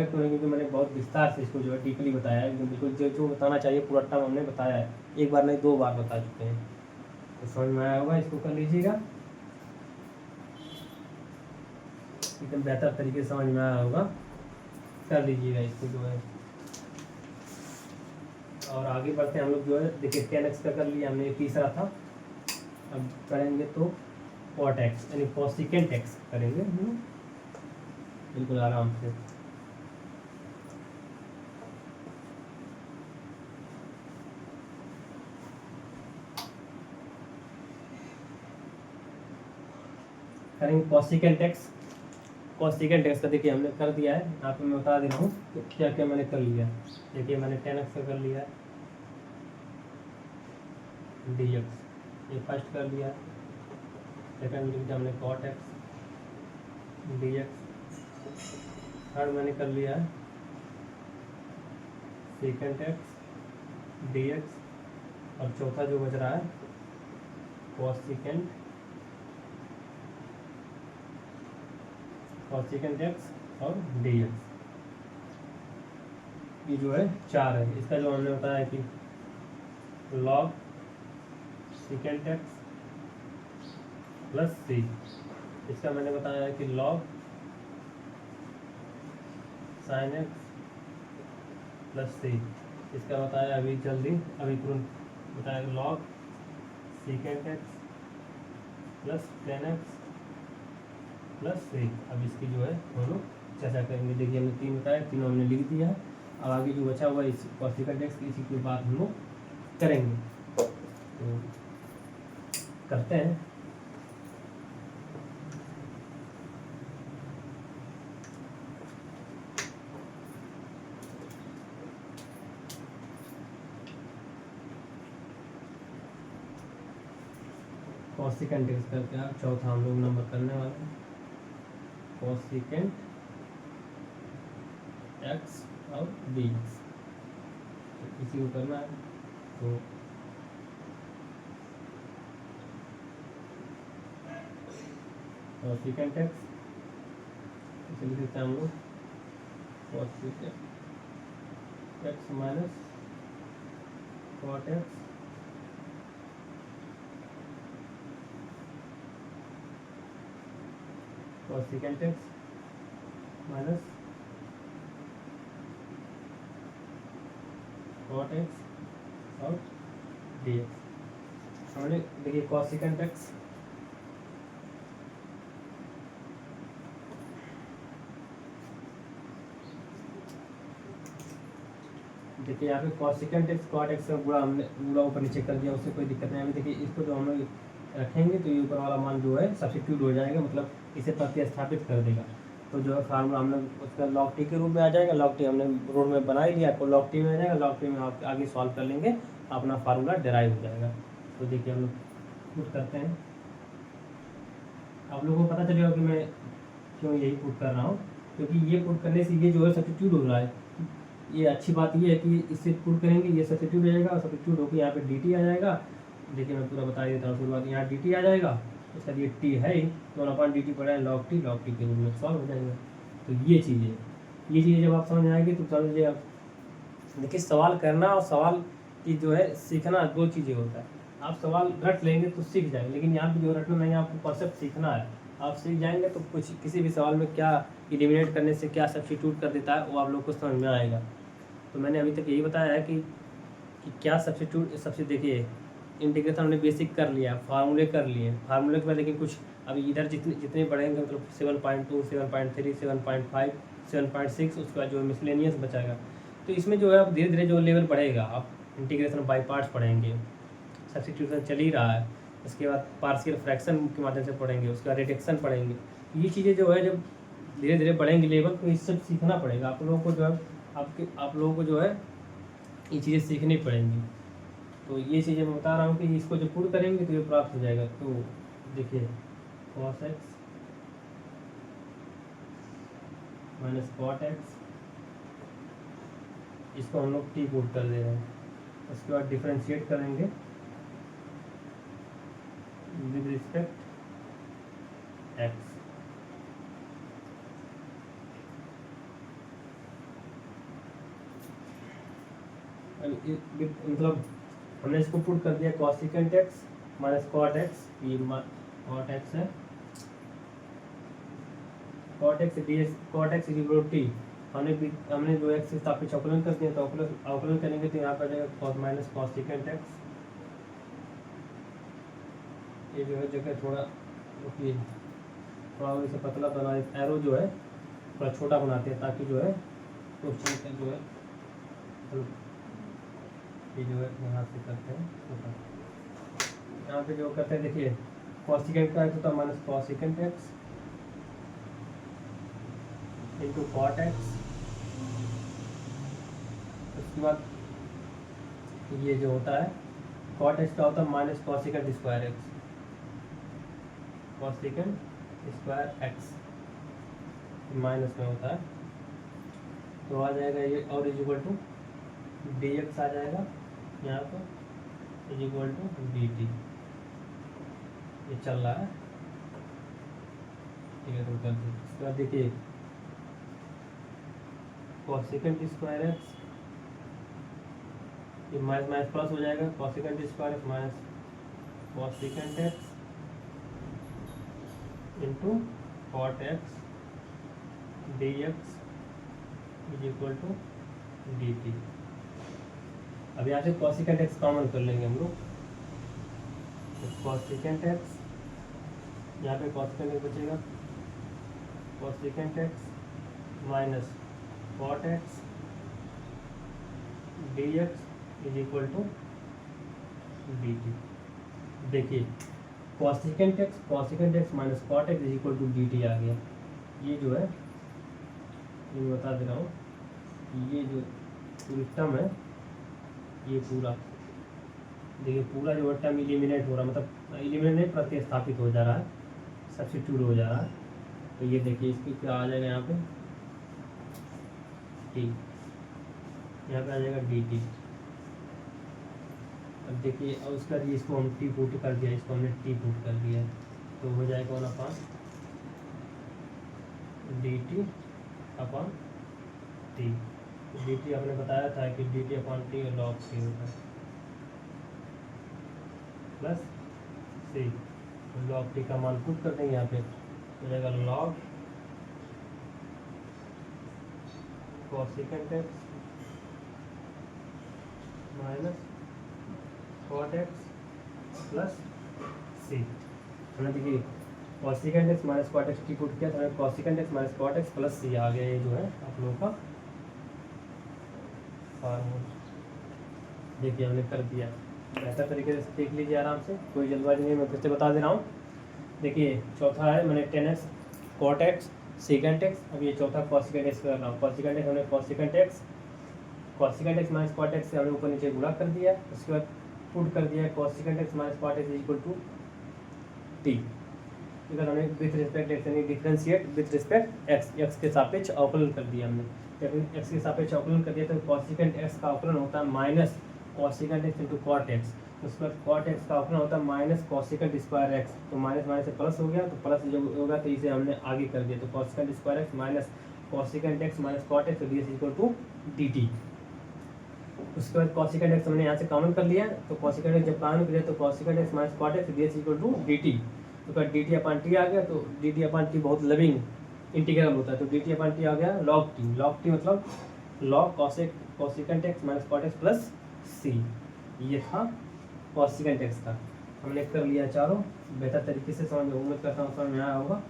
क्यों, क्योंकि मैंने बहुत विस्तार से इसको जो है डीपली बताया है, बिल्कुल जो बताना चाहिए पूरा टर्म हमने बताया है, एक बार नहीं 2 बार बता चुके हैं, तो समझ में आया होगा, इसको कर लीजिएगा, एकदम बेहतर तरीके से समझ में आया होगा, कर लीजिएगा इसको जो है। और आगे बढ़ते हैं हम लोग, जो है देखिए 10 एक्स का कर लिया हमने, तीसरा था, अब करेंगे तो कॉट एक्स यानी कोसेकेंट एक्स करेंगे बिल्कुल आराम से। करेंगे कोसेकेंट एक्स, कोसेकेंट एक्स का देखिए हमने कर दिया है, यहाँ पे मैं बता दे रहा हूँ तो क्या क्या मैंने कर लिया। देखिए मैंने 10 एक्स का कर लिया है डी एक्स, ये फर्स्ट कर लिया, सेकंड लिख दिया हमने cot x d x, third मैंने कर लिया है सेकेंड एक्स डी एक्स, और चौथा जो बच रहा है कोसेकेंट एक्स और डी एक्स, ये जो है 4 है। इसका जो हमने बताया कि log secant x plus c, इसका मैंने बताया है कि log sine x plus c, इसका बताया अभी तुरंत बताया log secant x plus 10 x plus c. अब इसकी जो है हम लोग चर्चा करेंगे। देखिए हमने 3 बताया, तीनों हमने लिख दिया है, अब आगे जो बचा हुआ इस कोसेकेंट एक्स इसी की बात हम लोग करेंगे, तो करते हैं। कोसेकेंट एक्स का क्या चौथा हम लोग नंबर करने वाले हैं, कोसेकेंट एक्स और डी एक्स। तो इसी को करना है। तो और सेकेंड एक्स इसे लिख देते हैं हम लोग cos x minus cot x और secant x minus cot x और डी एक्स। हमने देखिए कॉस सेकेंड एक्स देखिए यहाँ पे cos second x cot x का गुणा ऊपर नीचे कर दिया, उससे कोई दिक्कत नहीं है। देखिए इसको जो हम लोग रखेंगे तो ये ऊपर वाला मान जो है सब्स्टिट्यूट हो जाएगा, मतलब इसे प्रतिस्थापित कर देगा। तो जो है फार्मूला हमने उसका लॉग टी के रूप में आ जाएगा। लॉग टी हमने रूट में बना ही लिया, आपको लॉग टी में आ जाएगा। लॉग टी में आप आगे सॉल्व कर लेंगे, अपना फार्मूला डेराइव हो जाएगा। तो देखिए हम लोग पुट करते हैं, आप लोगों को पता चलेगा कि मैं क्यों यही पुट कर रहा हूँ, क्योंकि ये पुट करने से ये जो है सब्स्टिट्यूट हो रहा है। ये अच्छी बात ये है कि इससे पुट करेंगे ये सब्स्टिट्यूट हो जाएगा, और सब्स्टिट्यूट होकर यहाँ पे डी टी आ जाएगा। देखिए मैं पूरा बता देता हूँ शुरुआत, यहाँ डी टी आ जाएगा, उसका ये टी है ही, तो अपन डी टी पढ़ा है लॉग टी के रूप में सॉल्व हो जाएगा। तो ये चीज़ें जब आप समझ में आएगी तो समझिए आप। देखिए सवाल करना और सवाल की जो है सीखना दो चीज़ें होता है। आप सवाल रट लेंगे तो सीख जाएंगे, लेकिन यहाँ पे जो रटना नहीं है, आपको कॉन्सेप्ट सीखना है। आप सीख जाएंगे तो कुछ किसी भी सवाल में क्या एलिमिनेट करने से क्या सब्स्टिट्यूट कर देता है वो आप लोग को समझ में आएगा। तो मैंने अभी तक यही बताया है कि क्या सब्स्टिट्यूट सबसे देखिए इंटीग्रेशन हमने बेसिक कर लिया, फार्मूले कर लिए, फार्मूले के बाद लेकिन कुछ अभी इधर जितने बढ़ेंगे मतलब 7.2 7.3 7.5 7.6 उसके बाद जो मिसलेनियस बचाएगा। तो इसमें जो है अब धीरे धीरे जो लेवल बढ़ेगा, आप इंटीग्रेशन बाई पार्ट्स पढ़ेंगे, सब्स्टिट्यूशन चल ही रहा है, उसके बाद पार्शियल फ्रैक्शन के माध्यम से पढ़ेंगे, उसके बाद रिडक्शन पढ़ेंगे। ये चीज़ें जो है जब धीरे धीरे बढ़ेंगे लेवल, तो इस सब सीखना पड़ेगा आप लोगों को, जो है आप लोगों को जो है ये चीज़ें सीखनी पड़ेंगी। तो ये चीज़ें मैं बता रहा हूँ कि इसको जब पूर्ण करेंगे तो ये प्राप्त हो जाएगा। तो देखिए cos x minus cot x, इसको हम लोग टी पुट कर दे रहे हैं। उसके बाद डिफरेंशिएट करेंगे विद रिस्पेक्ट x। मतलब हमने इसको पुट कर दिया cos x minus cot x, ये कॉट एक्स है, cot x d x, cot x equal t. हमने जो एक्स स्थापित अवकलन कर दिया, तो अवकलन करेंगे तो यहाँ पर आ जाएगा cos minus cos second x. ये जो है जगह थोड़ा रुकिए, थोड़ा इसे पतला बना, एरो जो है थोड़ा छोटा बनाते हैं ताकि जो है क्वेश्चन का जो है ये जो है यहाँ से करते हैं छोटा। यहाँ पे जो करते हैं देखिए कॉस सेकेंड का होता है minus cos second x into cot x. उसके बाद ये जो होता है कॉट एक्स का होता है minus cos second square x, cos second square x minus में होता है। तो आ जाएगा ये और is equal to d x आ जाएगा यहाँ पर is equal to d t. ये चल रहा है ठीक है, तो कर दीजिए। इसके बाद देखिए कॉस सेकेंड स्क्वायर एक्स, ये माइनस माइनस प्लस हो जाएगा, cos second square x minus cos second x into cot x d x is equal to d t. अब यहाँ से कॉस सेकेंड एक्स कॉमन कर लेंगे हम लोग, तो कॉस सेकेंड एक्स यहाँ पे कॉस सेकेंड एक्स बचेगा, cos second x minus cot x d x is equal to d t. देखिए cos second x minus cot x is equal to d t आ गया। ये जो है ये बता दे रहा हूँ, ये जो पूरी टर्म है ये पूरा देखिए पूरा जो टर्म इलिमिनेट हो रहा है, मतलब इलिमिनेट नहीं प्रतिस्थापित हो जा रहा है, सब्स्टिट्यूट हो जा रहा है। तो ये देखिए इसकी क्या आ जाएगा यहाँ पे टी, यहाँ पे आ जाएगा डी टी। अब देखिए, और उसका इसको हम टी पुट कर दिया, इसको हमने टी पुट कर दिया, तो हो जाएगा 1/dt upon T. D T आपने बताया था कि d t upon t log c होता है प्लस सी। लॉग टी का मान पुट कर देंगे यहाँ पे, हो जाएगा log cosecant x minus cot x plus c. हमने देखिए cosecant x minus cot x t put किया, तो हमें cosecant x minus cot x plus c आ गया। ये जो है आप लोगों का फार्मूला देखिए हमने कर दिया। बेहतर तरीके से देख लीजिए आराम से, कोई जल्दबाजी नहीं, मैं फिर से बता दे रहा हूँ। देखिए चौथा है मैंने 10x cot x second x, अब ये चौथा कोसेकेंट एक्स कर रहा हूँ। कोसेकेंट एक्स हमने cosecant x minus cot x से हमने ऊपर नीचे गुणा कर दिया, उसके बाद पुट कर दिया cosecant x minus cot x equal to t. इधर हमने विथ रिस्पेक्ट एक्स यानी डिफरेंशिएट विथ रिस्पेक्ट एक्स के सापेक्ष अवकलन कर दिया हमने। जब एक्स के सापेक्ष अवकलन कर दिया तो कोसेकेंट एक्स का अवकलन होता है minus cosecant x into cot x, उसके बाद कॉट एक्स का अवकलन होता है माइनस कोसेकेंट स्क्वायर एक्स, तो माइनस माइनस से प्लस हो गया, तो प्लस जब होगा तो इसे हमने आगे कर दिया, तो cosecant square x minus cosecant x minus cot x d s equal to d t. उसके बाद कोसेकेंट एक्स हमने यहाँ से कॉमन कर लिया, तो कोसेकेंट एक्स जब कॉमन कर लिया तो cosecant x minus cot x d s equal to d t. तो डी टी अपॉन टी आ गया, तो डी टी अपॉन टी बहुत लविंग इंटीग्रल होता है, तो डी टी अपॉन टी आ गया लॉग टी। लॉग टी मतलब log cosecant x minus cot x plus c. ये था कोसेकेंट एक्स का, हमने कर लिया चारों। बेहतर तरीके से समझ, उम्मीद करता हूँ समझ में आया होगा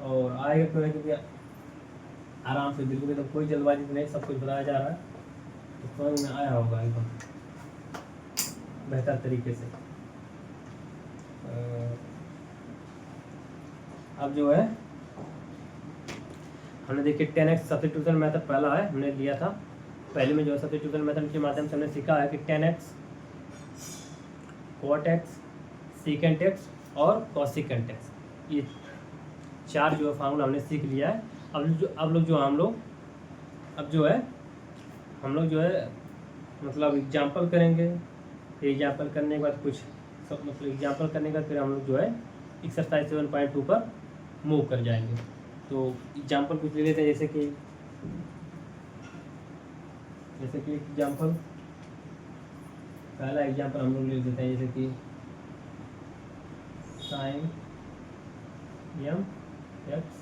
और आएगा क्यों है, क्योंकि आराम से बिल्कुल एकदम कोई जल्दबाजी नहीं, सब कुछ बताया जा रहा है, तो समझ में आया होगा एकदम बेहतर तरीके से। अब जो है हमने देखिए 10x सब्स्टिट्यूशन मेथड पहला है हमने लिया था, पहले में जो है सब्स्टिट्यूशन मेथड के माध्यम से हमने सीखा है कि 10x cot x secant x और कोसेकेंट एक्स, ये चार जो है फार्मूला हमने सीख लिया है। अब लोग जो हम लोग मतलब एग्जाम्पल करेंगे, फिर एग्जाम्पल करने के बाद कुछ मतलब एग्जाम्पल करने के बाद फिर हम लोग जो है एक्सरसाइज 7.2 पर मूव कर जाएंगे। तो एग्जाम्पल कुछ ले लेते हैं, जैसे कि एग्जाम्पल पहला एग्जाम्पल हम लोग ले लेते हैं, जैसे कि sine m x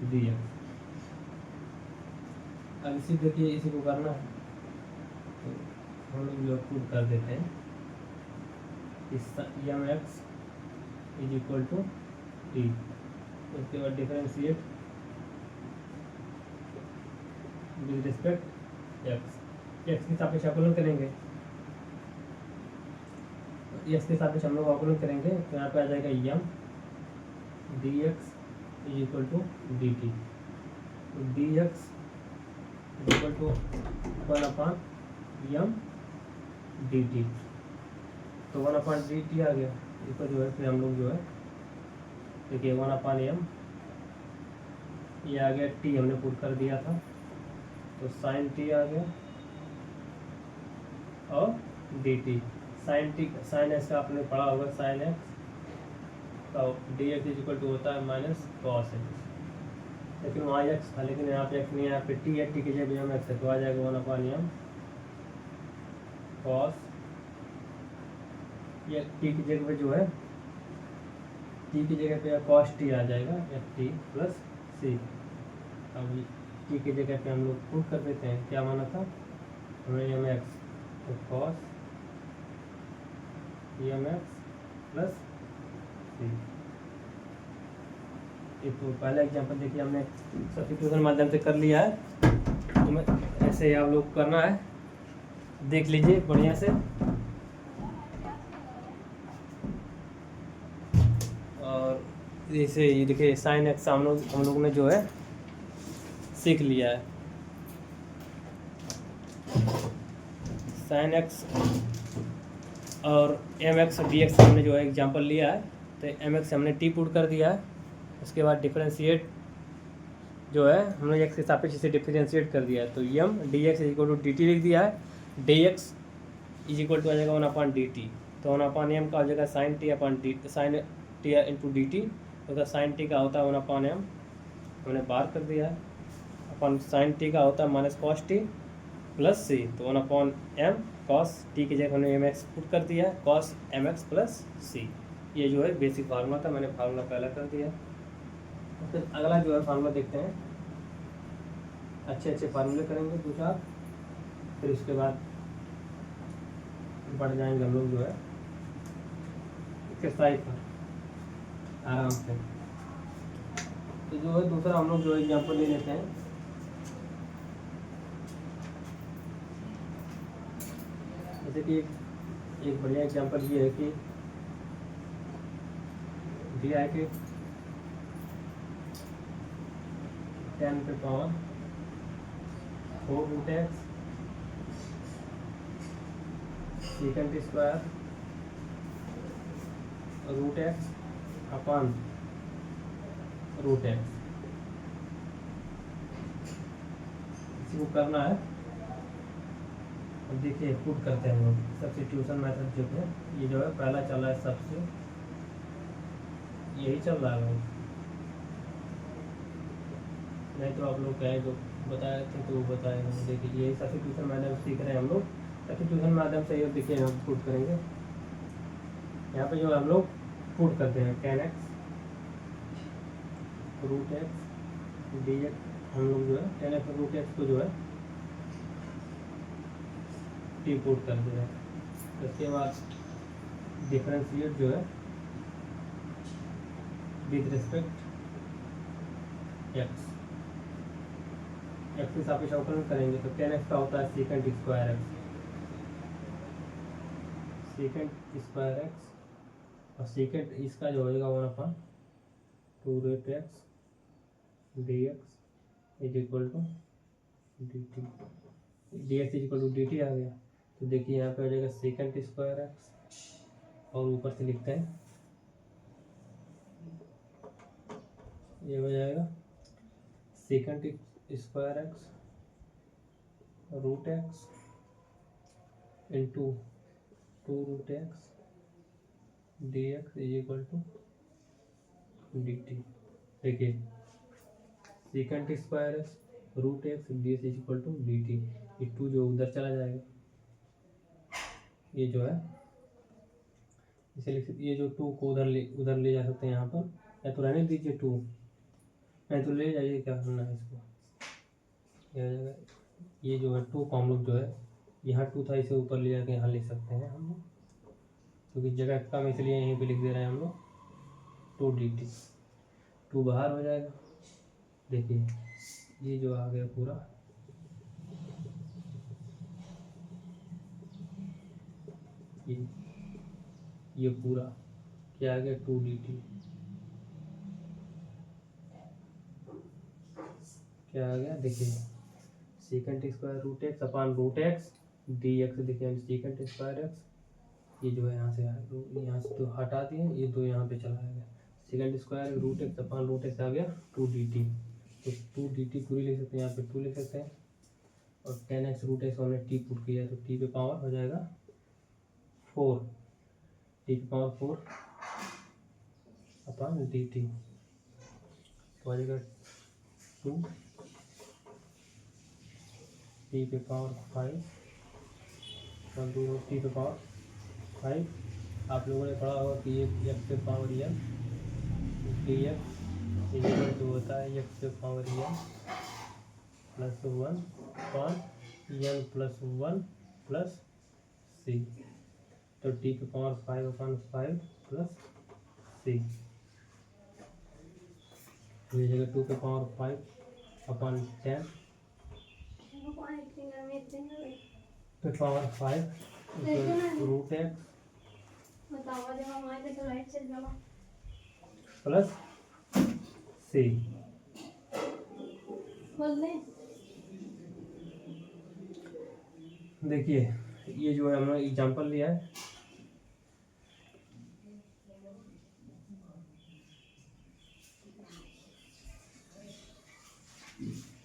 d x. अब इसी देखिए इसी को करना है, तो हम लोग जो पुट कर देते हैं m x is equal to t, उसके बाद डिफरेंशिएट विद रिस्पेक्ट एक्स के सापेक्ष अवकलन करेंगे, एक्स के सापेक्ष हम लोग अवकलन करेंगे, तो यहाँ पे आ जाएगा m d x is equal to d t. D x equal to 1/m d t, तो 1/dt आ गया। इसको जो है फिर हम लोग जो है देखिए 1/m ये आ गया, टी हमने पुट कर दिया था, तो साइन टी आ गया और डी टी। साइन एक्स का आपने पढ़ा होगा, साइन एक्स तो d x is equal to होता है माइनस कॉस एक्स, लेकिन वहाँ एक्स था, लेकिन यहाँ पे एक्स नहीं है, यहाँ पे टी है, टी की जगह एम एक्स है, तो आ जाएगा 1/m कॉस, ये टी की जगह पे जो है टी की जगह पे कॉस टी आ जाएगा, एफ टी प्लस सी। अब टी की जगह पे हम लोग पुट कर देते हैं, क्या माना था हमें एम एक्स, तो cos M x plus c. ये तो पहला एग्जांपल देखिए हमने सब्स्टिट्यूशन माध्यम से कर लिया है, तो मैं ऐसे ही आप लोग करना है, देख लीजिए बढ़िया से। और जैसे ये देखिए साइन एक्स हम लोग ने जो है सीख लिया है, साइन एक्स और एम एक्स डी एक्स हमने जो है एग्जांपल लिया है, तो एम एक्स हमने टी पुट कर दिया है, उसके बाद डिफरेंशिएट जो है हमने एक्स के सापेक्ष इसे डिफरेंशिएट कर दिया है, तो m d x equal to d t लिख दिया है। D x is equal to आ जाएगा 1/dt। तो 1/m का हो जाएगा sine t upon d, sine t into d t. तो साइन टी का होता है 1/m, हमने बार कर दिया है। अपन साइन टी का होता है minus cos T plus c. तो 1/m कॉस टी की जगह हमने mx पुट कर दिया है, कॉस mx प्लस सी। ये जो है बेसिक फार्मूला था, मैंने फार्मूला पहला कर दिया। फिर अगला जो है फार्मूला देखते हैं, अच्छे फार्मूले करेंगे 2-4, फिर उसके बाद बढ़ जाएंगे हम लोग जो है एक्सरसाइज पर आराम से। तो जो है दूसरा हम लोग जो एग्जाम्पल ले लेते हैं। जैसे कि एक बढ़िया एग्जाम्पल ये है कि दिया है कि 10 पे power 4 root x second square root x upon root x, इसी को करना है। अब देखिए पुट करते हैं हम लोग सब्स्टिट्यूशन मेथड जो है, ये जो है पहला चल रहा है सबसे, यही चल रहा है। नहीं तो आप लोग कहे जो बताए थे तो वो बताए। देखिए यही सब्स्टिट्यूशन मैथड सीख रहे हैं हम लोग। सब्स्टिट्यूशन मैथड से ये देखिए हम पुट करेंगे। यहाँ पे जो हम लोग पुट करते हैं tan x root x d x, हम लोग जो है tan x रूट एक्स को जो है टी पुट कर दे रहे हैं। उसके बाद डिफरेंशिएट जो है विद रिस्पेक्ट एक्स, एक्स के सापेक्ष अवकलन करेंगे। तो tan x का होता है second square x, second square x, और सेकेंड इसका जो होगा 1/2 root x d x is equal to d t, d x is equal to d t आ गया। तो देखिए यहाँ पे आ जाएगा सेकेंड स्क्वायर एक्स, और ऊपर से लिखते हैं ये हो जाएगा second square x root x into 2 root x d x is equal to d t. देखिए second square x root x d x is equal to d t, ये 2 जो उधर चला जाएगा, ये जो है इसे लिख सकते, ये जो 2 को उधर ले जा सकते हैं यहाँ पर, या तो रहने दीजिए 2, नहीं तो ले जाइए, क्या करना है इसको, ये हो जाएगा। ये जो है 2 को हम लोग जो है यहाँ 2 था, इसे ऊपर ले जाकर यहाँ लिख सकते हैं हम लोग, क्योंकि जगह कम इसलिए यहीं पे लिख दे रहे हैं हम लोग 2 डी टी, 2 बाहर हो जाएगा। देखिए ये जो आ गया पूरा, ये पूरा क्या आ गया 2 डी टी, क्या आ गया देखिए second square root x upon root x d x. देखिए सेकेंड स्क्वायर एक्स, ये जो है यहाँ से यहाँ से तो हटा दिए, ये 2 यहाँ पे चला गया, second square root x upon root x आ गया 2 डी टी। तो 2 डी टी पूरी लिख सकते हैं, यहाँ पे 2 लिख सकते हैं, और tan x रूट एक्स हमने टी पुट किया, तो टी पे पावर हो जाएगा 4, टी पे पावर 4 अपान डी टी, तो आ जाएगा 2 टी पे पावर 5 और 2 टी पे पावर 5। आप लोगों ने पढ़ा होगा कि ये एक्स पे power n d x equal to होता है एक्स पे power n plus 1 upon n plus 1 plus c. तो टी पे पावर 5 अपान 5 प्लस सी, ये जगह 2 पे पावर 5 अपान 10 पे power 5 root x plus c. देखिए ये जो है हमने एग्जांपल लिया है,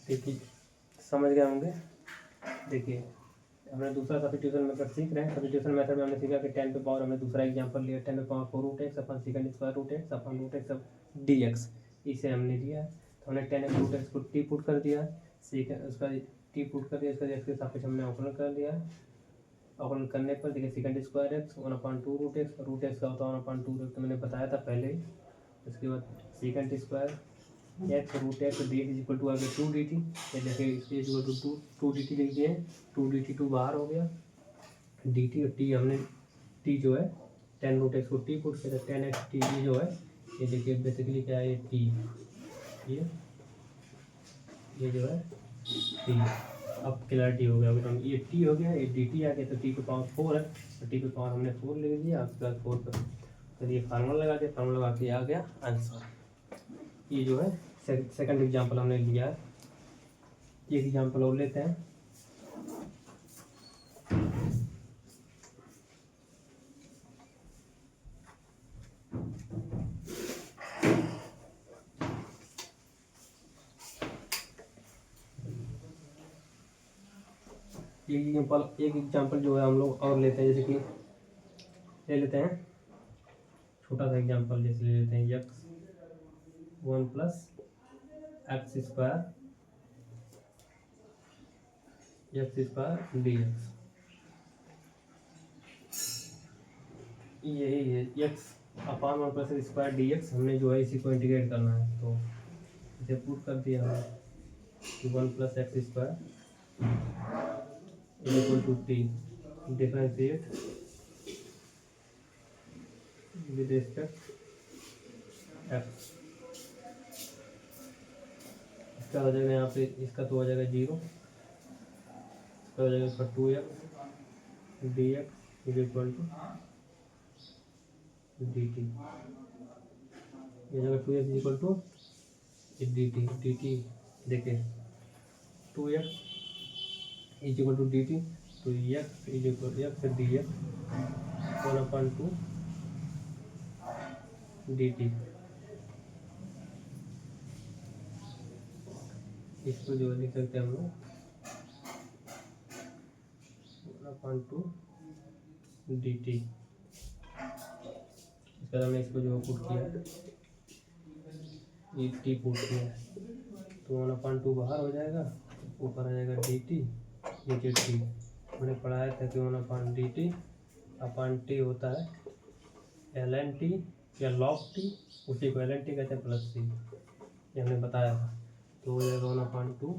देखिए समझ गए होंगे। देखिए हमने दूसरा सब्स्टिट्यूशन मेथड सीख रहे हैं। सब्स्टिट्यूशन मेथड में हमने सीखा कि 10 पे पावर, हमने दूसरा एग्जांपल लिया 10 पे power 4 root x upon second square root x upon root x d x, इसे हमने लिया है। तो हमने 10 एक्स रूट एक्स को टी पुट कर दिया, सेकंड उसका टी पुट कर दिया, उसका एक्स के सापेक्ष हमने अवकलन कर दिया। अवकलन करने पर देखिए second square x 1/2 root x का होता है 1/2 तो मैंने बताया था पहले। उसके बाद second square x root x d x equal to आ गया 2 डी टी। ये देखिए इसके इक्वल टू 2 डी टी लिख दिए, 2 डी टी 2 बाहर हो गया, डी टी और टी हमने टी जो है 10 रूट एक्स को टी पुट किया 10 एक्स टी जो है ये देखिए बेसिकली क्या है, ये टी, ये जो है टी। अब क्लैरिटी हो गया, तो ये टी हो गया, ये डी टी आ गया, तो टी पे पावर 4 है तो टी पे पावर हमने 4 लिख दिया। उसके बाद 4 पर फिर ये फार्मूला लगा दिया, फार्मूला लगा के आ गया आंसर। ये जो है सेकंड एग्जांपल हमने लिया है। एक एग्जांपल और लेते हैं। एक एग्जांपल जो है हम लोग और लेते हैं, जैसे कि ले लेते हैं छोटा सा एग्जांपल, जैसे ले लेते हैं x 1 plus x square D x. यही है एक्स अपान 1 प्लस स्क्वायर डी एक्स। हमने जो है इसी को इंटीग्रेट करना है, तो इसे पुट कर दिया हमने कि 1 plus x square equal to t differentiate with respect x. इसका हो जाएगा यहाँ पे, इसका तो हो जाएगा 0, इसका हो जाएगा इसका 2x d x is equal to d t. ये जगह 2x is equal to d t देखिए 2x is equal to d t, तो x is equal to x d x 1/2 d t. इसको जो लिख सकते हैं हम लोग 1/2 डी टी। इसके बाद हमने इसको जो पुट किया ये टी पुट किया तो 1/2 बाहर हो जाएगा, ऊपर आ जाएगा डी टी नीचे टी। मैंने पढ़ाया था कि 1/2 डी टी अपान टी होता है एल एन टी या लॉग टी, उसी को एल एन टी कहते हैं प्लस सी, ये हमने बताया था। तो हो जाएगा 1/2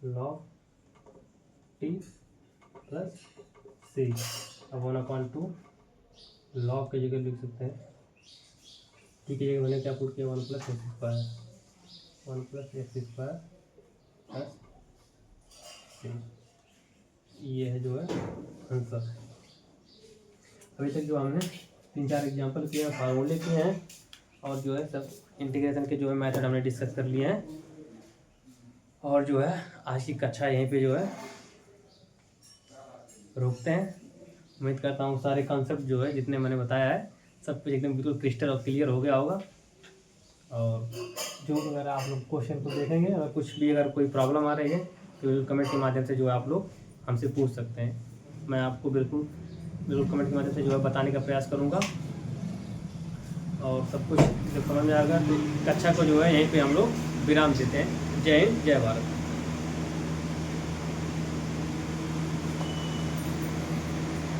लॉग टी प्लस सी। अब 1/2 लॉग की जगह लिख सकते हैं, टी की जगह मैंने क्या पुट किया 1 plus x square plus c. ये है जो है आंसर। अभी तक जो हमने 3-4 एग्जांपल किए हैं, फार्मूले किए हैं और जो है सब इंटीग्रेशन के जो है मेथड हमने डिस्कस कर लिए हैं। और जो है आज की कक्षा यहीं पे जो है रोकते हैं। उम्मीद करता हूँ सारे कॉन्सेप्ट जो है जितने मैंने बताया है सब कुछ एकदम बिल्कुल क्रिस्टल और क्लियर हो गया होगा। और जो अगर आप लोग क्वेश्चन को देखेंगे, अगर कुछ भी अगर कोई प्रॉब्लम आ रही है तो कमेंट के माध्यम से जो है आप लोग हमसे पूछ सकते हैं। मैं आपको बिल्कुल कमेंट के माध्यम से जो है बताने का प्रयास करूँगा और सब कुछ जब समझ में आएगा तो कक्षा को जो है यहीं पे हम लोग विराम देते हैं। जय हिंद, जय भारत।